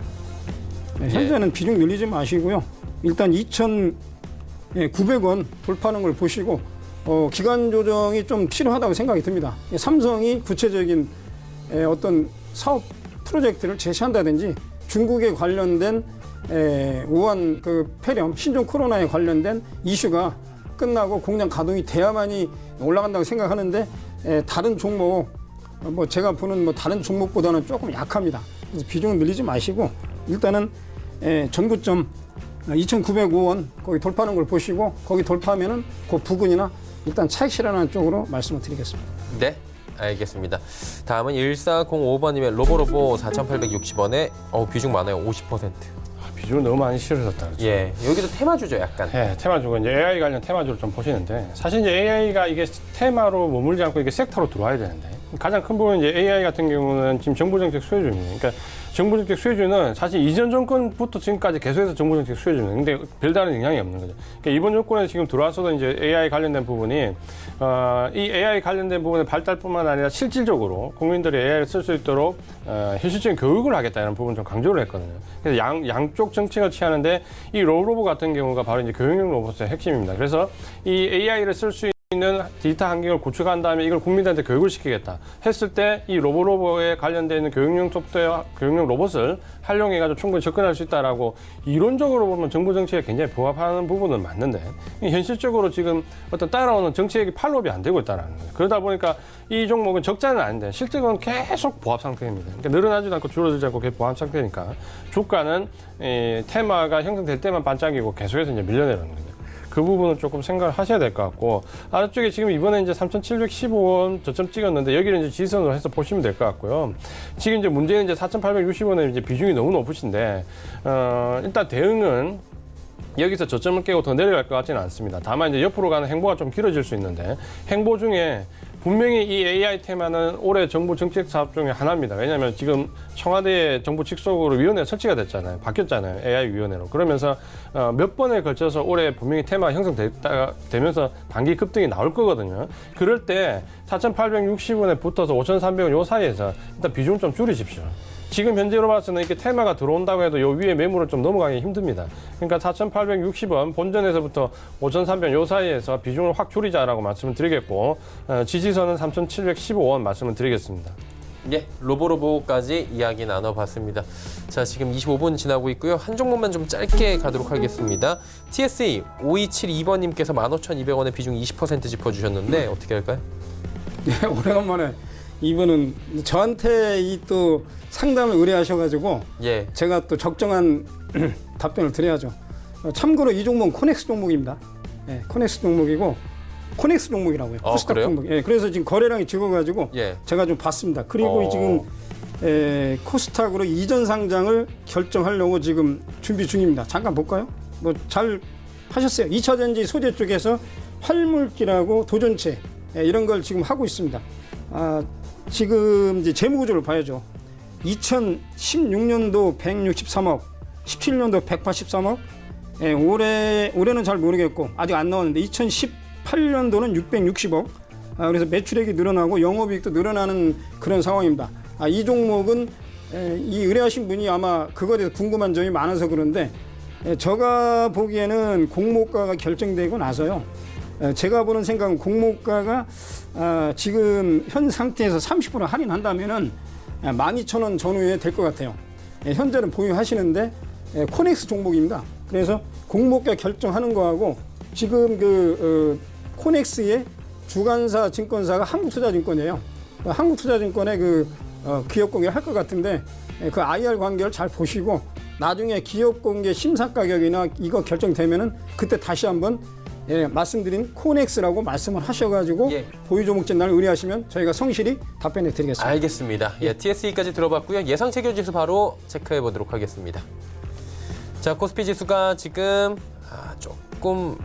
현재는 비중 늘리지 마시고요. 일단 2,900원 돌파하는 걸 보시고 기간 조정이 좀 필요하다고 생각이 듭니다. 삼성이 구체적인 어떤 사업 프로젝트를 제시한다든지 중국에 관련된 우한 그 폐렴 신종 코로나에 관련된 이슈가 끝나고 공장 가동이 돼야만이 올라간다고 생각하는데 다른 종목 뭐 제가 보는 뭐 다른 종목보다는 조금 약합니다. 그래서 비중을 늘리지 마시고 일단은 전고점 2,905원 거기 돌파하는 걸 보시고 거기 돌파하면은 그 부근이나 일단 차익 실현하는 쪽으로 말씀을 드리겠습니다. 네, 알겠습니다. 다음은 1405번님의 로보로보 4,860원에 비중 많아요. 50%. 비중을 너무 많이 실으셨다. 그렇죠? 예, 여기도 테마주죠, 약간. 네, 테마주가 이제 AI 관련 테마주를 좀 보시는데, 사실 이제 AI가 이게 테마로 머물지 않고 이게 섹터로 들어와야 되는데, 가장 큰 부분은 이제 AI 같은 경우는 지금 정부정책 수혜주입니다. 그러니까 정부정책 수혜주는 사실 이전 정권부터 지금까지 계속해서 정부정책 수혜주입니다. 근데 별다른 영향이 없는 거죠. 그러니까 이번 정권에 지금 들어와서도 이제 AI 관련된 부분이 이 AI 관련된 부분의 발달뿐만 아니라 실질적으로 국민들이 AI를 쓸 수 있도록 현실적인 교육을 하겠다는 부분을 좀 강조를 했거든요. 그래서 양쪽 정책을 취하는데 이 로보로보 같은 경우가 바로 이제 교육용 로봇의 핵심입니다. 그래서 이 AI를 쓸 수 있는 디지털 환경을 구축한 다음에 이걸 국민들한테 교육을 시키겠다 했을 때 이 로보로보에 관련되어 있는 교육용 소프트웨어, 교육용 로봇을 활용해가지고 충분히 접근할 수 있다라고 이론적으로 보면 정부 정책에 굉장히 부합하는 부분은 맞는데 현실적으로 지금 어떤 따라오는 정책이 팔로업이 안 되고 있다는 거예요. 그러다 보니까 이 종목은 적자는 아닌데 실적은 계속 보합 상태입니다. 그러니까 늘어나지도 않고 줄어들지 않고 계속 보합 상태니까 주가는 테마가 형성될 때만 반짝이고 계속해서 이제 밀려내는 거예요. 그 부분은 조금 생각을 하셔야 될 것 같고, 아래쪽에 지금 이번에 이제 3,715원 저점 찍었는데 여기를 이제 지지선으로 해서 보시면 될 것 같고요. 지금 이제 문제는 이제 4,860원에 이제 비중이 너무 높으신데, 일단 대응은 여기서 저점을 깨고 더 내려갈 것 같지는 않습니다. 다만 이제 옆으로 가는 행보가 좀 길어질 수 있는데, 행보 중에 분명히 이 AI 테마는 올해 정부 정책 사업 중에 하나입니다. 왜냐하면 지금 청와대 정부 직속으로 위원회 설치가 됐잖아요. 바뀌었잖아요. AI 위원회로. 그러면서 몇 번에 걸쳐서 올해 분명히 테마가 형성되면서 단기 급등이 나올 거거든요. 그럴 때 4,860원에 붙어서 5,300원 요 사이에서 일단 비중을 좀 줄이십시오. 지금 현재로 봐서는 이렇게 테마가 들어온다고 해도 요 위에 매물을 좀 넘어가기 힘듭니다. 그러니까 4,860원 본전에서부터 5,300원 요 사이에서 비중을 확 줄이자라고 말씀을 드리겠고, 지지선은 3,715원 말씀을 드리겠습니다. 예, 로보로보까지 이야기 나눠봤습니다. 자, 지금 25분 지나고 있고요. 한 종목만 좀 짧게 가도록 하겠습니다. TSE 5272번님께서 15,200원에 비중 20% 짚어주셨는데 어떻게 할까요? 네, 오래간만에 이분은 저한테 이 또 상담을 의뢰하셔가지고 예, 제가 또 적정한 답변을 드려야죠. 참고로 이 종목은 코넥스 종목입니다. 네, 코넥스 종목이고 코넥스 종목이라고요. 코스닥 그래요? 종목. 예, 그래서 지금 거래량이 적어가지고 예. 제가 좀 봤습니다. 그리고 지금 코스닥으로 이전 상장을 결정하려고 지금 준비 중입니다. 잠깐 볼까요? 뭐 잘 하셨어요. 2차 전지 소재 쪽에서 활물기라고 도전체 이런 걸 지금 하고 있습니다. 지금 이제 재무 구조를 봐야죠. 2016년도 163억, 17년도 183억, 예, 올해는 잘 모르겠고 아직 안 나왔는데 2018년도는 660억. 그래서 매출액이 늘어나고 영업이익도 늘어나는 그런 상황입니다. 이 종목은 이 의뢰하신 분이 아마 그거에 대해서 궁금한 점이 많아서 그런데 제가 보기에는 공모가가 결정되고 나서요. 제가 보는 생각은 공모가가 지금 현 상태에서 30% 할인한다면은 12,000원 전후에 될 것 같아요. 현재는 보유하시는데 코넥스 종목입니다. 그래서 공모가 결정하는 거하고 지금 코넥스의 주관사 증권사가 한국투자증권이에요. 한국투자증권에 기업공개를 할 것 같은데 그 IR 관계를 잘 보시고 나중에 기업공개 심사 가격이나 이거 결정되면은 그때 다시 한번 말씀드린 코넥스라고 말씀을 하셔가지고 보유 종목진 날 의뢰하시면 저희가 성실히 답변해 드리겠습니다. 알겠습니다. TSE까지 들어봤고요. 예상 체결 지수 바로 체크해 보도록 하겠습니다. 자, 코스피 지수가 지금 조금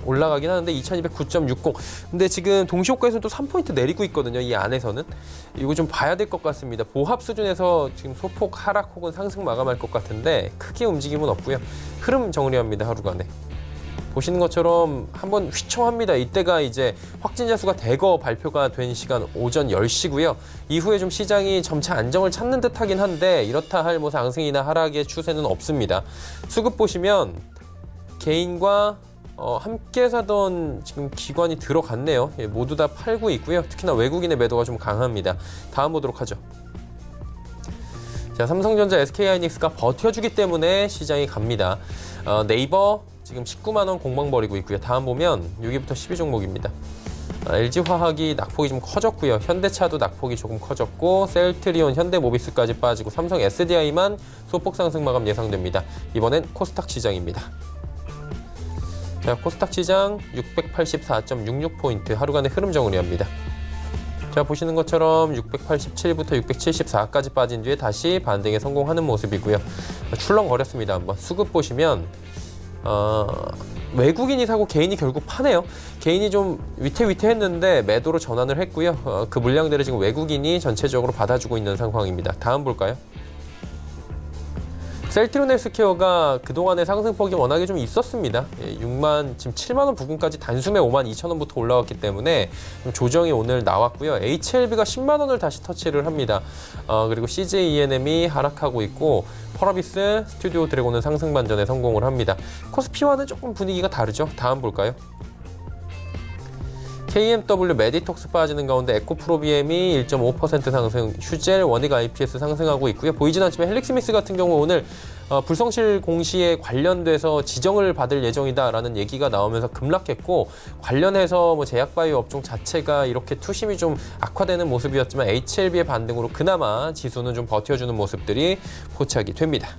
올라가긴 하는데 2209.60. 근데 지금 동시호가에서는 또 3포인트 내리고 있거든요. 이 안에서는. 이거 좀 봐야 될 것 같습니다. 보합 수준에서 지금 소폭 하락 혹은 상승 마감할 것 같은데 크게 움직임은 없고요. 흐름 정리합니다. 하루간에. 보시는 것처럼 한번 휘청합니다. 이때가 이제 확진자 수가 대거 발표가 된 시간 오전 10시고요. 이후에 좀 시장이 점차 안정을 찾는 듯하긴 한데 이렇다 할 뭐 상승이나 하락의 추세는 없습니다. 수급 보시면 개인과 함께 사던 지금 기관이 들어갔네요. 모두 다 팔고 있고요. 특히나 외국인의 매도가 좀 강합니다. 다음 보도록 하죠. 자, 삼성전자, SK하이닉스가 버텨주기 때문에 시장이 갑니다. 네이버 지금 19만 원 공방 벌이고 있고요. 다음 보면 6위부터 10위 종목입니다. LG화학이 낙폭이 좀 커졌고요. 현대차도 낙폭이 조금 커졌고 셀트리온, 현대모비스까지 빠지고 삼성 SDI만 소폭 상승 마감 예상됩니다. 이번엔 코스닥 시장입니다. 자, 코스닥 시장 684.66포인트 하루간의 흐름 정리합니다. 자, 보시는 것처럼 687부터 674까지 빠진 뒤에 다시 반등에 성공하는 모습이고요. 출렁거렸습니다. 한번 수급 보시면 외국인이 사고 개인이 결국 파네요. 개인이 좀 위태위태했는데 매도로 전환을 했고요. 그 물량들을 지금 외국인이 전체적으로 받아주고 있는 상황입니다. 다음 볼까요? 셀트리온 헬스케어가 그동안의 상승폭이 워낙에 좀 있었습니다. 지금 7만 원 부근까지 단숨에 5만 2천 원부터 올라왔기 때문에 좀 조정이 오늘 나왔고요. HLB가 10만 원을 다시 터치를 합니다. 그리고 CJ ENM이 하락하고 있고 펄어비스, 스튜디오 드래곤은 상승 반전에 성공을 합니다. 코스피와는 조금 분위기가 다르죠. 다음 볼까요? KMW 메디톡스 빠지는 가운데 에코프로비엠이 1.5% 상승, 휴젤, 원익 IPS 상승하고 있고요. 보이진 않지만 헬릭스미스 같은 경우 오늘 불성실 공시에 관련돼서 지정을 받을 예정이다라는 얘기가 나오면서 급락했고 관련해서 뭐 제약바이오 업종 자체가 이렇게 투심이 좀 악화되는 모습이었지만 HLB의 반등으로 그나마 지수는 좀 버텨주는 모습들이 포착이 됩니다.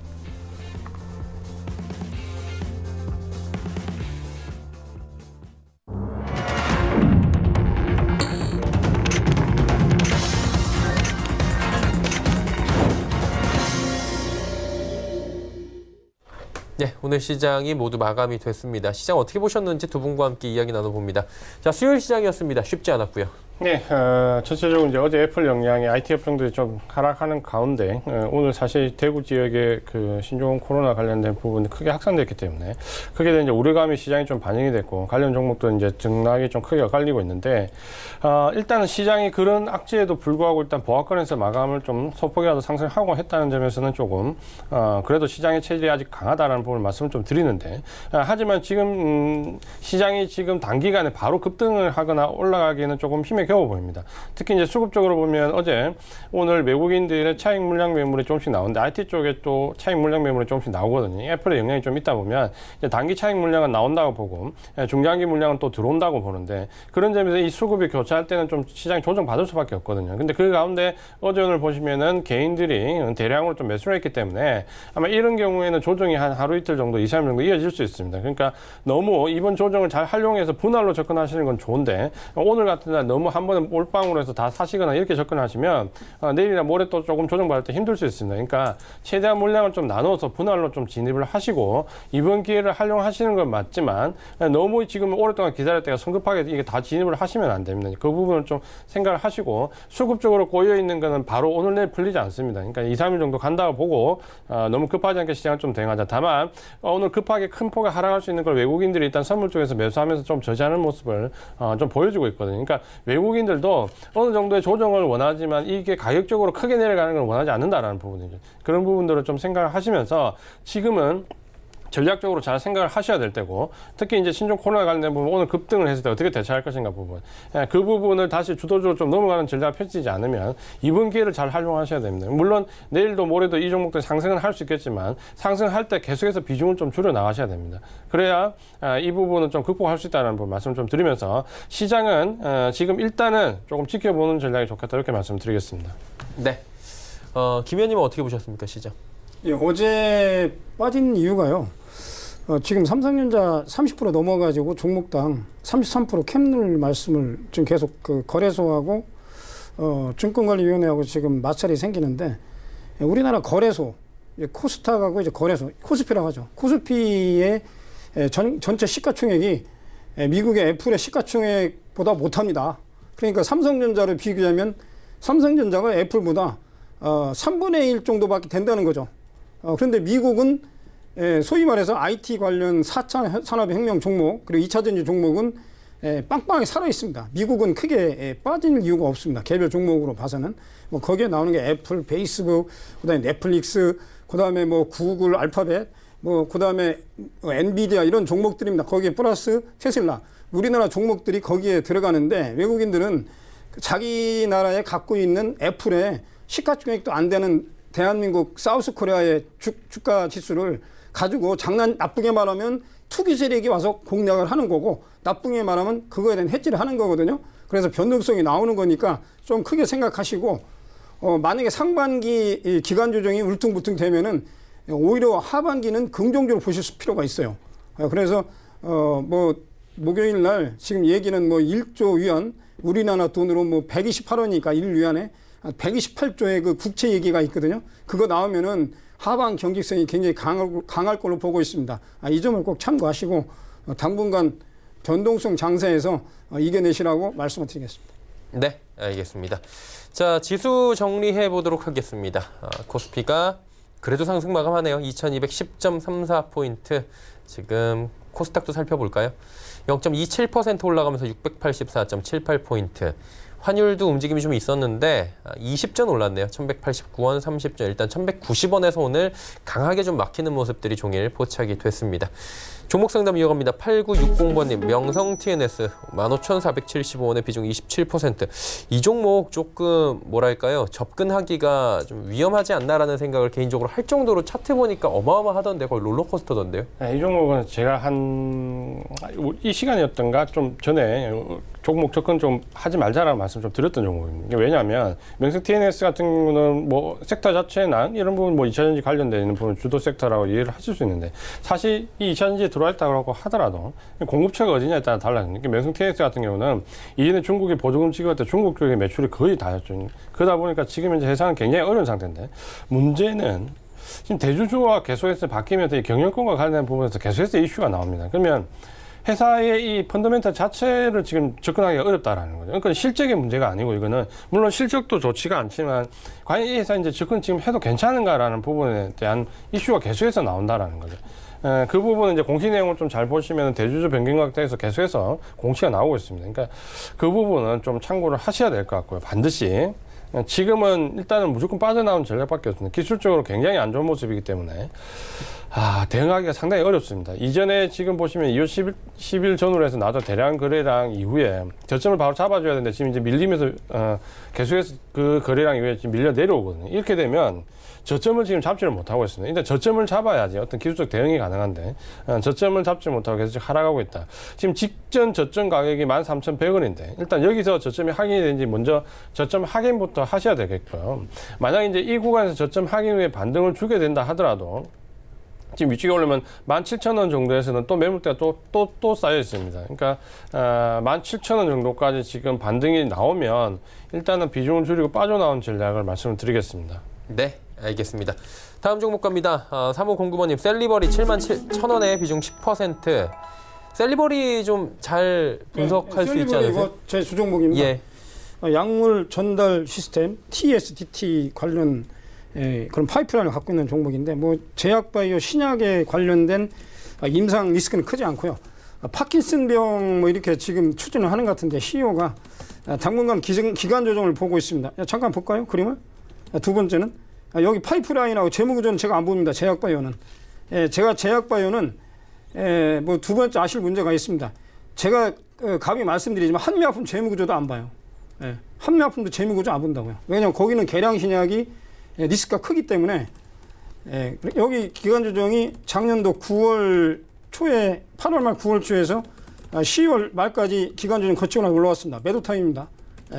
네, 오늘 시장이 모두 마감이 됐습니다. 시장 어떻게 보셨는지 두 분과 함께 이야기 나눠봅니다. 자, 수요일 시장이었습니다. 쉽지 않았고요. 네, 전체적으로 이제 어제 애플 영향에 IT 업종들이 좀 하락하는 가운데 오늘 사실 대구 지역의 그 신종 코로나 관련된 부분이 크게 확산됐기 때문에 크게 된 이제 우려감이 시장이 좀 반영이 됐고 관련 종목도 이제 등락이 좀 크게 엇갈리고 있는데 일단은 시장이 그런 악재에도 불구하고 일단 보합권에서 마감을 좀 소폭이라도 상승하고 했다는 점에서는 조금 그래도 시장의 체질이 아직 강하다라는 부분을 말씀을 좀 드리는데 하지만 지금 시장이 지금 단기간에 바로 급등을 하거나 올라가기에는 조금 힘에 겨워 보입니다. 특히 이제 수급적으로 보면 어제 오늘 외국인들의 차익 물량 매물이 조금씩 나오는데 IT 쪽에 또 차익 물량 매물이 조금씩 나오거든요. 애플의 영향이 좀 있다 보면 이제 단기 차익 물량은 나온다고 보고 중장기 물량은 또 들어온다고 보는데 그런 점에서 이 수급이 교차할 때는 좀 시장이 조정받을 수밖에 없거든요. 근데 그 가운데 어제 오늘 보시면은 개인들이 대량으로 좀 매수를 했기 때문에 아마 이런 경우에는 조정이 한 하루 이틀 정도 2, 3일 정도 이어질 수 있습니다. 그러니까 너무 이번 조정을 잘 활용해서 분할로 접근하시는 건 좋은데 오늘 같은 날 너무 한 번에 몰빵으로 해서 다 사시거나 이렇게 접근하시면 내일이나 모레 또 조금 조정받을 때 힘들 수 있습니다. 그러니까 최대한 물량을 좀 나눠서 분할로 좀 진입을 하시고 이번 기회를 활용하시는 건 맞지만 너무 지금 오랫동안 기다렸다가 성급하게 이게 다 진입을 하시면 안 됩니다. 그 부분을 좀 생각을 하시고 수급적으로 꼬여 있는 거는 바로 오늘 내일 풀리지 않습니다. 그러니까 2, 3일 정도 간다고 보고 너무 급하지 않게 시장을 좀 대응하자. 다만 오늘 급하게 큰 폭에 하락할 수 있는 걸 외국인들이 일단 선물 쪽에서 매수하면서 좀 저지하는 모습을 좀 보여주고 있거든요. 그러니까 외국인들도 어느 정도의 조정을 원하지만 이게 가격적으로 크게 내려가는 걸 원하지 않는다라는 부분이죠. 그런 부분들을 좀 생각을 하시면서 지금은 전략적으로 잘 생각을 하셔야 될 때고, 특히 이제 신종 코로나 관련된 부분 오늘 급등을 했을 때 어떻게 대처할 것인가 부분, 그 부분을 다시 주도적으로 좀 넘어가는 전략을 펼치지 않으면 이번 기회를 잘 활용하셔야 됩니다. 물론 내일도 모레도 이 종목들 상승은 할 수 있겠지만 상승할 때 계속해서 비중을 좀 줄여 나가셔야 됩니다. 그래야 이 부분은 좀 극복할 수 있다는 부분 말씀을 좀 드리면서, 시장은 지금 일단은 조금 지켜보는 전략이 좋겠다 이렇게 말씀드리겠습니다. 네. 김 의원님은 어떻게 보셨습니까, 시장? 예, 어제 빠진 이유가요. 지금 삼성전자 30% 넘어가지고 종목당 33% 캡눌 말씀을 지금 계속 그 거래소하고 증권관리위원회하고 지금 마찰이 생기는데, 우리나라 거래소, 코스닥하고 이제 거래소, 코스피라고 하죠. 코스피의 전체 시가총액이 미국의 애플의 시가총액보다 못합니다. 그러니까 삼성전자를 비교하면 삼성전자가 애플보다 3분의 1 정도밖에 된다는 거죠. 그런데 미국은 소위 말해서 IT 관련 4차 산업혁명 종목, 그리고 2차 전지 종목은 빵빵하게 살아 있습니다. 미국은 크게 빠질 이유가 없습니다. 개별 종목으로 봐서는. 뭐 거기에 나오는 게 애플, 페이스북, 그다음에 넷플릭스, 그다음에 뭐 구글, 알파벳, 뭐 그다음에 엔비디아 이런 종목들입니다. 거기에 플러스 테슬라. 우리나라 종목들이 거기에 들어가는데, 외국인들은 자기 나라에 갖고 있는 애플의 시가총액도 안 되는 대한민국 사우스코리아의 주가 지수를 가지고 나쁘게 말하면 투기 세력이 와서 공략을 하는 거고, 나쁘게 말하면 그거에 대한 해지를 하는 거거든요. 그래서 변동성이 나오는 거니까 좀 크게 생각하시고, 만약에 상반기 기간 조정이 울퉁불퉁 되면은 오히려 하반기는 긍정적으로 보실 필요가 있어요. 그래서 뭐 목요일 날 지금 얘기는 뭐 1조 위안, 우리나라 돈으로 뭐 128원이니까 1위안에 128조의 그 국채 얘기가 있거든요. 그거 나오면은 하반 경직성이 굉장히 강할 걸로 보고 있습니다. 이 점을 꼭 참고하시고 당분간 변동성 장세에서 이겨내시라고 말씀을 드리겠습니다. 네, 알겠습니다. 자, 지수 정리해 보도록 하겠습니다. 코스피가 그래도 상승 마감하네요. 2210.34포인트. 지금 코스닥도 살펴볼까요? 0.27% 올라가면서 684.78포인트. 환율도 움직임이 좀 있었는데 20전 올랐네요. 1189원 30전. 일단 1190원에서 오늘 강하게 좀 막히는 모습들이 종일 포착이 됐습니다. 종목 상담 이어갑니다. 8960번님, 명성 TNS 15,475원의 비중 27%. 이 종목 조금 뭐랄까요, 접근하기가 좀 위험하지 않나라는 생각을 개인적으로 할 정도로 차트 보니까 어마어마하던데, 거의 롤러코스터던데요. 이 종목은 제가 이 시간이었던가 좀 전에 종목 접근 좀 하지 말자라는 말씀 좀 드렸던 종목입니다. 왜냐하면 명성 TNS 같은 경우는 뭐 섹터 자체나 이런 부분, 뭐 2차전지 관련되는 부분 주도 섹터라고 이해를 하실 수 있는데, 사실 이 2차전지에 들어와 있다고 하더라도 공급처가 어디냐에 따라 달라요. 명성 TNS 같은 경우는 이전에 중국에 보조금 지급할 때 중국 쪽의 매출이 거의 다였죠. 그러다 보니까 지금 현재 회사는 굉장히 어려운 상태인데, 문제는 지금 대주주와 계속해서 바뀌면서 이 경영권과 관련된 부분에서 계속해서 이슈가 나옵니다. 그러면 회사의 이 펀더멘털 자체를 지금 접근하기가 어렵다라는 거죠. 그러니까 실적의 문제가 아니고, 이거는 물론 실적도 좋지가 않지만 과연 이 회사 이제 접근 지금 해도 괜찮은가라는 부분에 대한 이슈가 계속해서 나온다라는 거죠. 그 부분은 이제 공시 내용을 좀 잘 보시면 대주주 변경각대에서 계속해서 공시가 나오고 있습니다. 그러니까 그 부분은 좀 참고를 하셔야 될 것 같고요. 반드시. 지금은 일단은 무조건 빠져나오는 전략밖에 없습니다. 기술적으로 굉장히 안 좋은 모습이기 때문에 대응하기가 상당히 어렵습니다. 이전에 지금 보시면 2월 10일 전후로 해서 나도 대량 거래량 이후에 저점을 바로 잡아줘야 되는데, 지금 이제 밀리면서 계속해서 그 거래량 이후에 지금 밀려 내려오거든요. 이렇게 되면 저점을 지금 잡지를 못하고 있습니다. 일단 저점을 잡아야지 어떤 기술적 대응이 가능한데, 저점을 잡지 못하고 계속 하락하고 있다. 지금 직전 저점 가격이 13,100원인데, 일단 여기서 저점이 확인이 되는지 먼저 저점 확인부터 하셔야 되겠고요. 만약에 이제 이 구간에서 저점 확인 후에 반등을 주게 된다 하더라도, 지금 위쪽에 오르면 17,000원 정도에서는 또 매물대가 또 쌓여 있습니다. 그러니까 17,000원 정도까지 지금 반등이 나오면 일단은 비중을 줄이고 빠져나온 전략을 말씀을 드리겠습니다. 네, 알겠습니다. 다음 종목 갑니다. 3509번님, 셀리버리 77,000원에 비중 10%. 셀리버리 좀 잘 분석할 수 있지 않으세요? 제 주종목입니다. 예. 약물 전달 시스템 TSDT 관련 그런 파이프라인을 갖고 있는 종목인데 뭐 제약바이오 신약에 관련된 임상 리스크는 크지 않고요. 파킨슨병 뭐 이렇게 지금 추진을 하는 것 같은데 CEO가 당분간 기간 조정을 보고 있습니다. 잠깐 볼까요? 그림을? 두 번째는 여기 파이프라인하고 재무구조는 제가 안 봅니다. 제약바이오는. 제가 제약바이오는 뭐 두 번째 아실 문제가 있습니다. 제가 감히 말씀드리지만 한미약품 재무구조도 안 봐요. 한미약품도 재무구조 안 본다고요. 왜냐하면 거기는 개량신약이 리스크가 크기 때문에 여기 기간 조정이 작년도 9월 초에 8월 말 9월 초에서 10월 말까지 기간 조정 거치고 나서 올라왔습니다. 매도 타임입니다.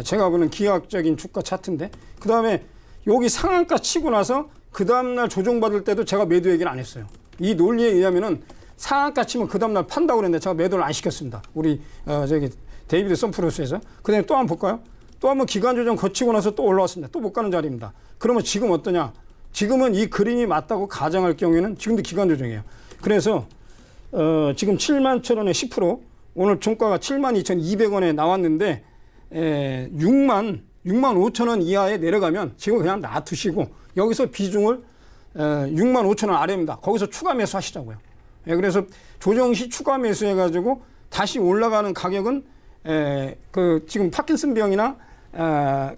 제가 보는 기하학적인 주가 차트인데 그 다음에 여기 상한가 치고 나서 그 다음날 조정받을 때도 제가 매도 얘기를 안 했어요. 이 논리에 의하면은 상한가 치면 그 다음날 판다고 그랬는데 제가 매도를 안 시켰습니다. 우리 저기 데이비드 선프로스에서. 그 다음에 또 한번 볼까요? 또 한번 기간 조정 거치고 나서 또 올라왔습니다. 또 못 가는 자리입니다. 그러면 지금 어떠냐? 지금은 이 그림이 맞다고 가정할 경우에는 지금도 기간 조정이에요. 그래서 지금 71,000원에 10% 오늘 종가가 72,200원에 나왔는데 6만 5천원 이하에 내려가면 지금 그냥 놔두시고 여기서 비중을 6만 5천원 아래입니다. 거기서 추가 매수 하시자고요. 그래서 조정 시 추가 매수해가지고 다시 올라가는 가격은 그 지금 파킨슨병이나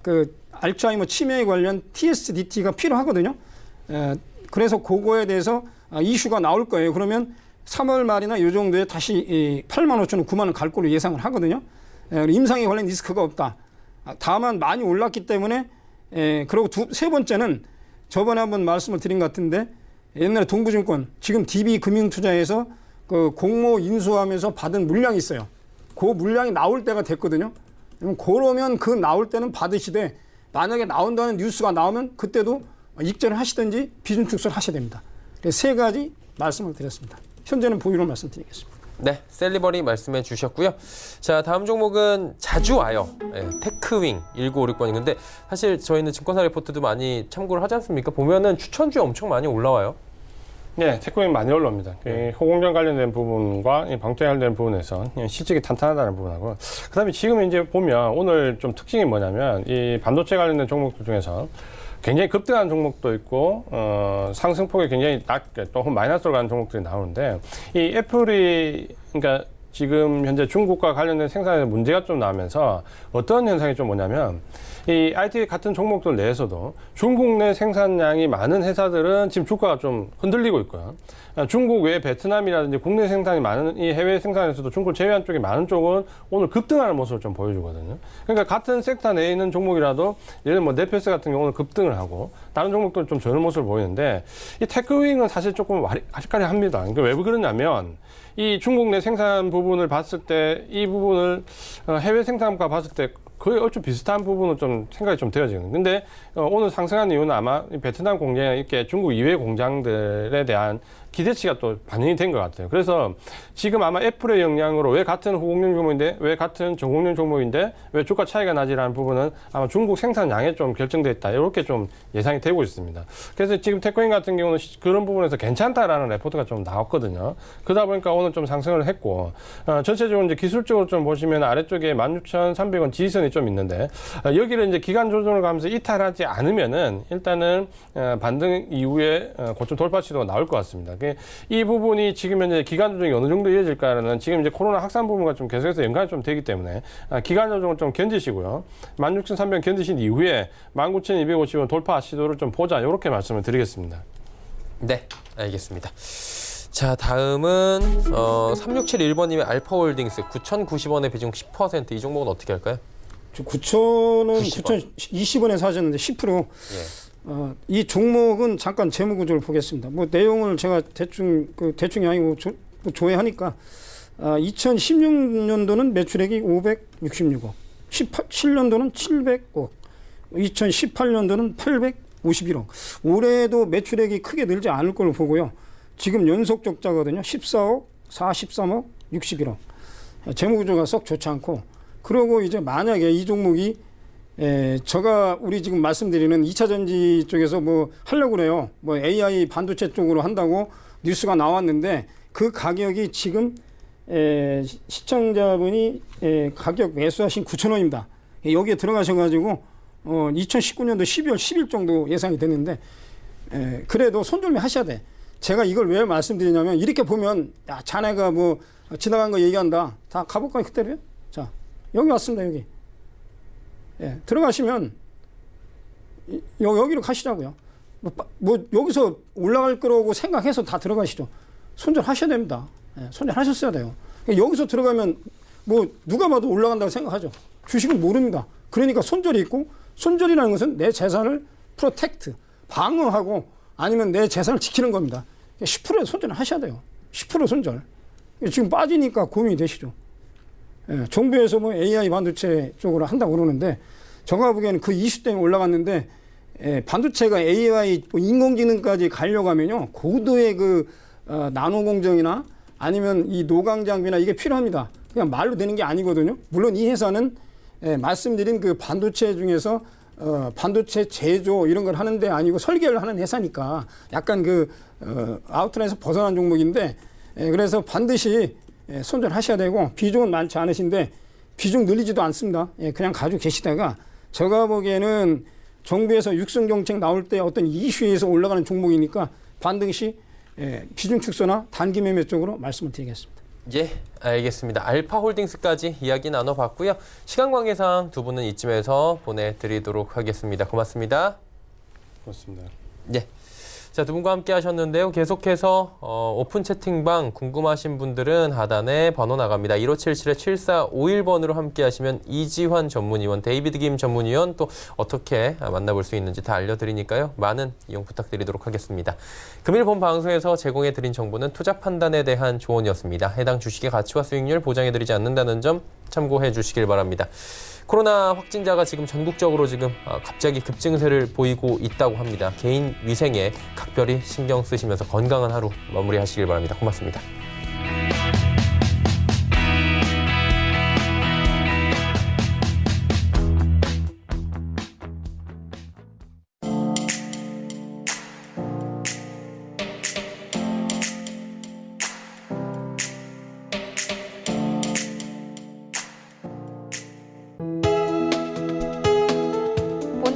그 알츠하이머 치매에 관련 TSDT가 필요하거든요. 그래서 그거에 대해서 이슈가 나올 거예요. 그러면 3월 말이나 이 정도에 다시 8만 5천 원, 9만 원 갈 걸로 예상을 하거든요. 임상에 관련 리스크가 없다. 다만 많이 올랐기 때문에 그리고 세 번째는 저번에 한번 말씀을 드린 것 같은데 옛날에 동부증권 지금 DB금융투자에서 그 공모 인수하면서 받은 물량이 있어요. 그 물량이 나올 때가 됐거든요. 그러면 그 나올 때는 받으시되 만약에 나온다는 뉴스가 나오면 그때도 익절을 하시든지 비중 축소를 하셔야 됩니다. 그래서 세 가지 말씀을 드렸습니다. 현재는 보유로 말씀드리겠습니다. 네, 셀리버리 말씀해 주셨고요. 자, 다음 종목은 자주 와요. 테크윙 1956번이. 근데 사실 저희는 증권사 리포트도 많이 참고를 하지 않습니까? 보면은 추천주에 엄청 많이 올라와요. 네, 테크윙 많이 올라옵니다. 호공정 관련된 부분과 방통위 관련된 부분에서 실적이 탄탄하다는 부분하고, 그다음에 지금 이제 보면 오늘 좀 특징이 뭐냐면 이 반도체 관련된 종목들 중에서 굉장히 급등한 종목도 있고 상승폭이 굉장히 낮게 또 마이너스로 가는 종목들이 나오는데 이 애플이 그러니까 지금 현재 중국과 관련된 생산에 문제가 좀 나면서 어떤 현상이 좀 뭐냐면 이 IT 같은 종목들 내에서도 중국 내 생산량이 많은 회사들은 지금 주가가 좀 흔들리고 있고요. 중국 외 베트남이라든지 국내 생산이 많은 이 해외 생산에서도 중국을 제외한 쪽이 많은 쪽은 오늘 급등하는 모습을 좀 보여주거든요. 그러니까 같은 섹터 내에 있는 종목이라도 예를 들면 뭐 네페스 같은 경우는 급등을 하고 다른 종목들은 좀 저런 모습을 보이는데 이 테크윙은 사실 조금 아쉽까리합니다. 그러니까 왜 그러냐면 이 중국 내 생산 부분을 봤을 때 이 부분을 해외 생산과 봤을 때 거의 얼추 비슷한 부분은 좀 생각이 좀 되어지는. 근데 오늘 상승한 이유는 아마 베트남 공장에 이렇게 중국 이외 공장들에 대한 기대치가 또 반영이 된 것 같아요. 그래서 지금 아마 애플의 영향으로 왜 같은 호공룡 종목인데 왜 같은 저공룡 종목인데 왜 주가 차이가 나지라는 부분은 아마 중국 생산량에 좀 결정돼 있다. 이렇게 좀 예상이 되고 있습니다. 그래서 지금 테크윙 같은 경우는 그런 부분에서 괜찮다라는 레포트가 좀 나왔거든요. 그러다 보니까 오늘 좀 상승을 했고 전체적으로 이제 기술적으로 좀 보시면 아래쪽에 16,300원 지지선이 좀 있는데 여기를 이제 기간 조정을 가면서 이탈하지 않으면은 일단은 반등 이후에 고점 돌파 시도가 나올 것 같습니다. 이 부분이 지금 현재 기간 조정이 어느 정도 이어질까는 지금 이제 코로나 확산 부분과 좀 계속해서 연관이 좀 되기 때문에 기간 조정을 좀 견디시고요. 16,300원 견디신 이후에 19,250원 돌파 시도를 좀 보자. 이렇게 말씀을 드리겠습니다. 네, 알겠습니다. 자, 다음은 3671번님의 알파홀딩스 9,090원의 비중 10%. 이 종목은 어떻게 할까요? 9,000원, 90원. 9,020원에 사셨는데 10%. 이 종목은 잠깐 재무 구조를 보겠습니다. 뭐 내용을 제가 대충이 아니고 조회하니까 2016년도는 매출액이 566억, 17년도는 700억, 2018년도는 851억. 올해도 매출액이 크게 늘지 않을 걸로 보고요. 지금 연속 적자거든요. 14억, 43억, 61억. 재무 구조가 썩 좋지 않고, 그리고 이제 만약에 이 종목이 제가 우리 지금 말씀드리는 2차 전지 쪽에서 뭐 하려고 그래요. 뭐 AI 반도체 쪽으로 한다고 뉴스가 나왔는데 그 가격이 지금 시청자분이 가격 매수하신 9,000원입니다. 여기에 들어가셔가지고 2019년도 12월 10일 정도 예상이 됐는데 그래도 손절매 하셔야 돼. 제가 이걸 왜 말씀드리냐면 이렇게 보면 야 자네가 뭐 지나간 거 얘기한다. 다 가볼까요 그대로요? 자 여기 왔습니다 여기. 들어가시면 여기로 가시자고요. 뭐 여기서 올라갈 거라고 생각해서 다 들어가시죠. 손절하셔야 됩니다. 손절하셨어야 돼요. 여기서 들어가면 뭐 누가 봐도 올라간다고 생각하죠. 주식은 모릅니다. 그러니까 손절이 있고 손절이라는 것은 내 재산을 프로텍트, 방어하고 아니면 내 재산을 지키는 겁니다. 10%의 손절을 하셔야 돼요. 10% 손절. 지금 빠지니까 고민이 되시죠. 정부에서 뭐 AI 반도체 쪽으로 한다고 그러는데 제가 보기에는 그 이슈 때문에 올라갔는데 반도체가 AI 인공지능까지 가려고 하면요 고도의 그 나노 공정이나 아니면 이 노광 장비나 이게 필요합니다. 그냥 말로 되는 게 아니거든요. 물론 이 회사는 말씀드린 그 반도체 중에서 반도체 제조 이런 걸 하는 데 아니고 설계를 하는 회사니까 약간 그 아웃라인에서 벗어난 종목인데 그래서 반드시 손절하셔야 되고 비중은 많지 않으신데 비중 늘리지도 않습니다. 그냥 가지고 계시다가 제가 보기에는 정부에서 육성 정책 나올 때 어떤 이슈에서 올라가는 종목이니까 반드시 비중 축소나 단기 매매 쪽으로 말씀을 드리겠습니다. 예, 알겠습니다. 알파홀딩스까지 이야기 나눠봤고요. 시간 관계상 두 분은 이쯤에서 보내드리도록 하겠습니다. 고맙습니다. 그렇습니다. 예. 자, 두 분과 함께 하셨는데요. 계속해서 오픈 채팅방 궁금하신 분들은 하단에 번호 나갑니다. 1577-7451번으로 함께 하시면 이지환 전문위원, 데이비드 김 전문위원 또 어떻게 만나볼 수 있는지 다 알려드리니까요. 많은 이용 부탁드리도록 하겠습니다. 금일 본 방송에서 제공해드린 정보는 투자 판단에 대한 조언이었습니다. 해당 주식의 가치와 수익률 보장해드리지 않는다는 점 참고해 주시길 바랍니다. 코로나 확진자가 지금 전국적으로 지금 갑자기 급증세를 보이고 있다고 합니다. 개인 위생에 각별히 신경 쓰시면서 건강한 하루 마무리하시길 바랍니다. 고맙습니다.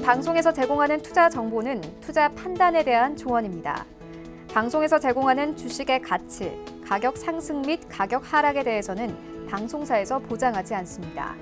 방송에서 제공하는 투자 정보는 투자 판단에 대한 조언입니다. 방송에서 제공하는 주식의 가치, 가격 상승 및 가격 하락에 대해서는 방송사에서 보장하지 않습니다.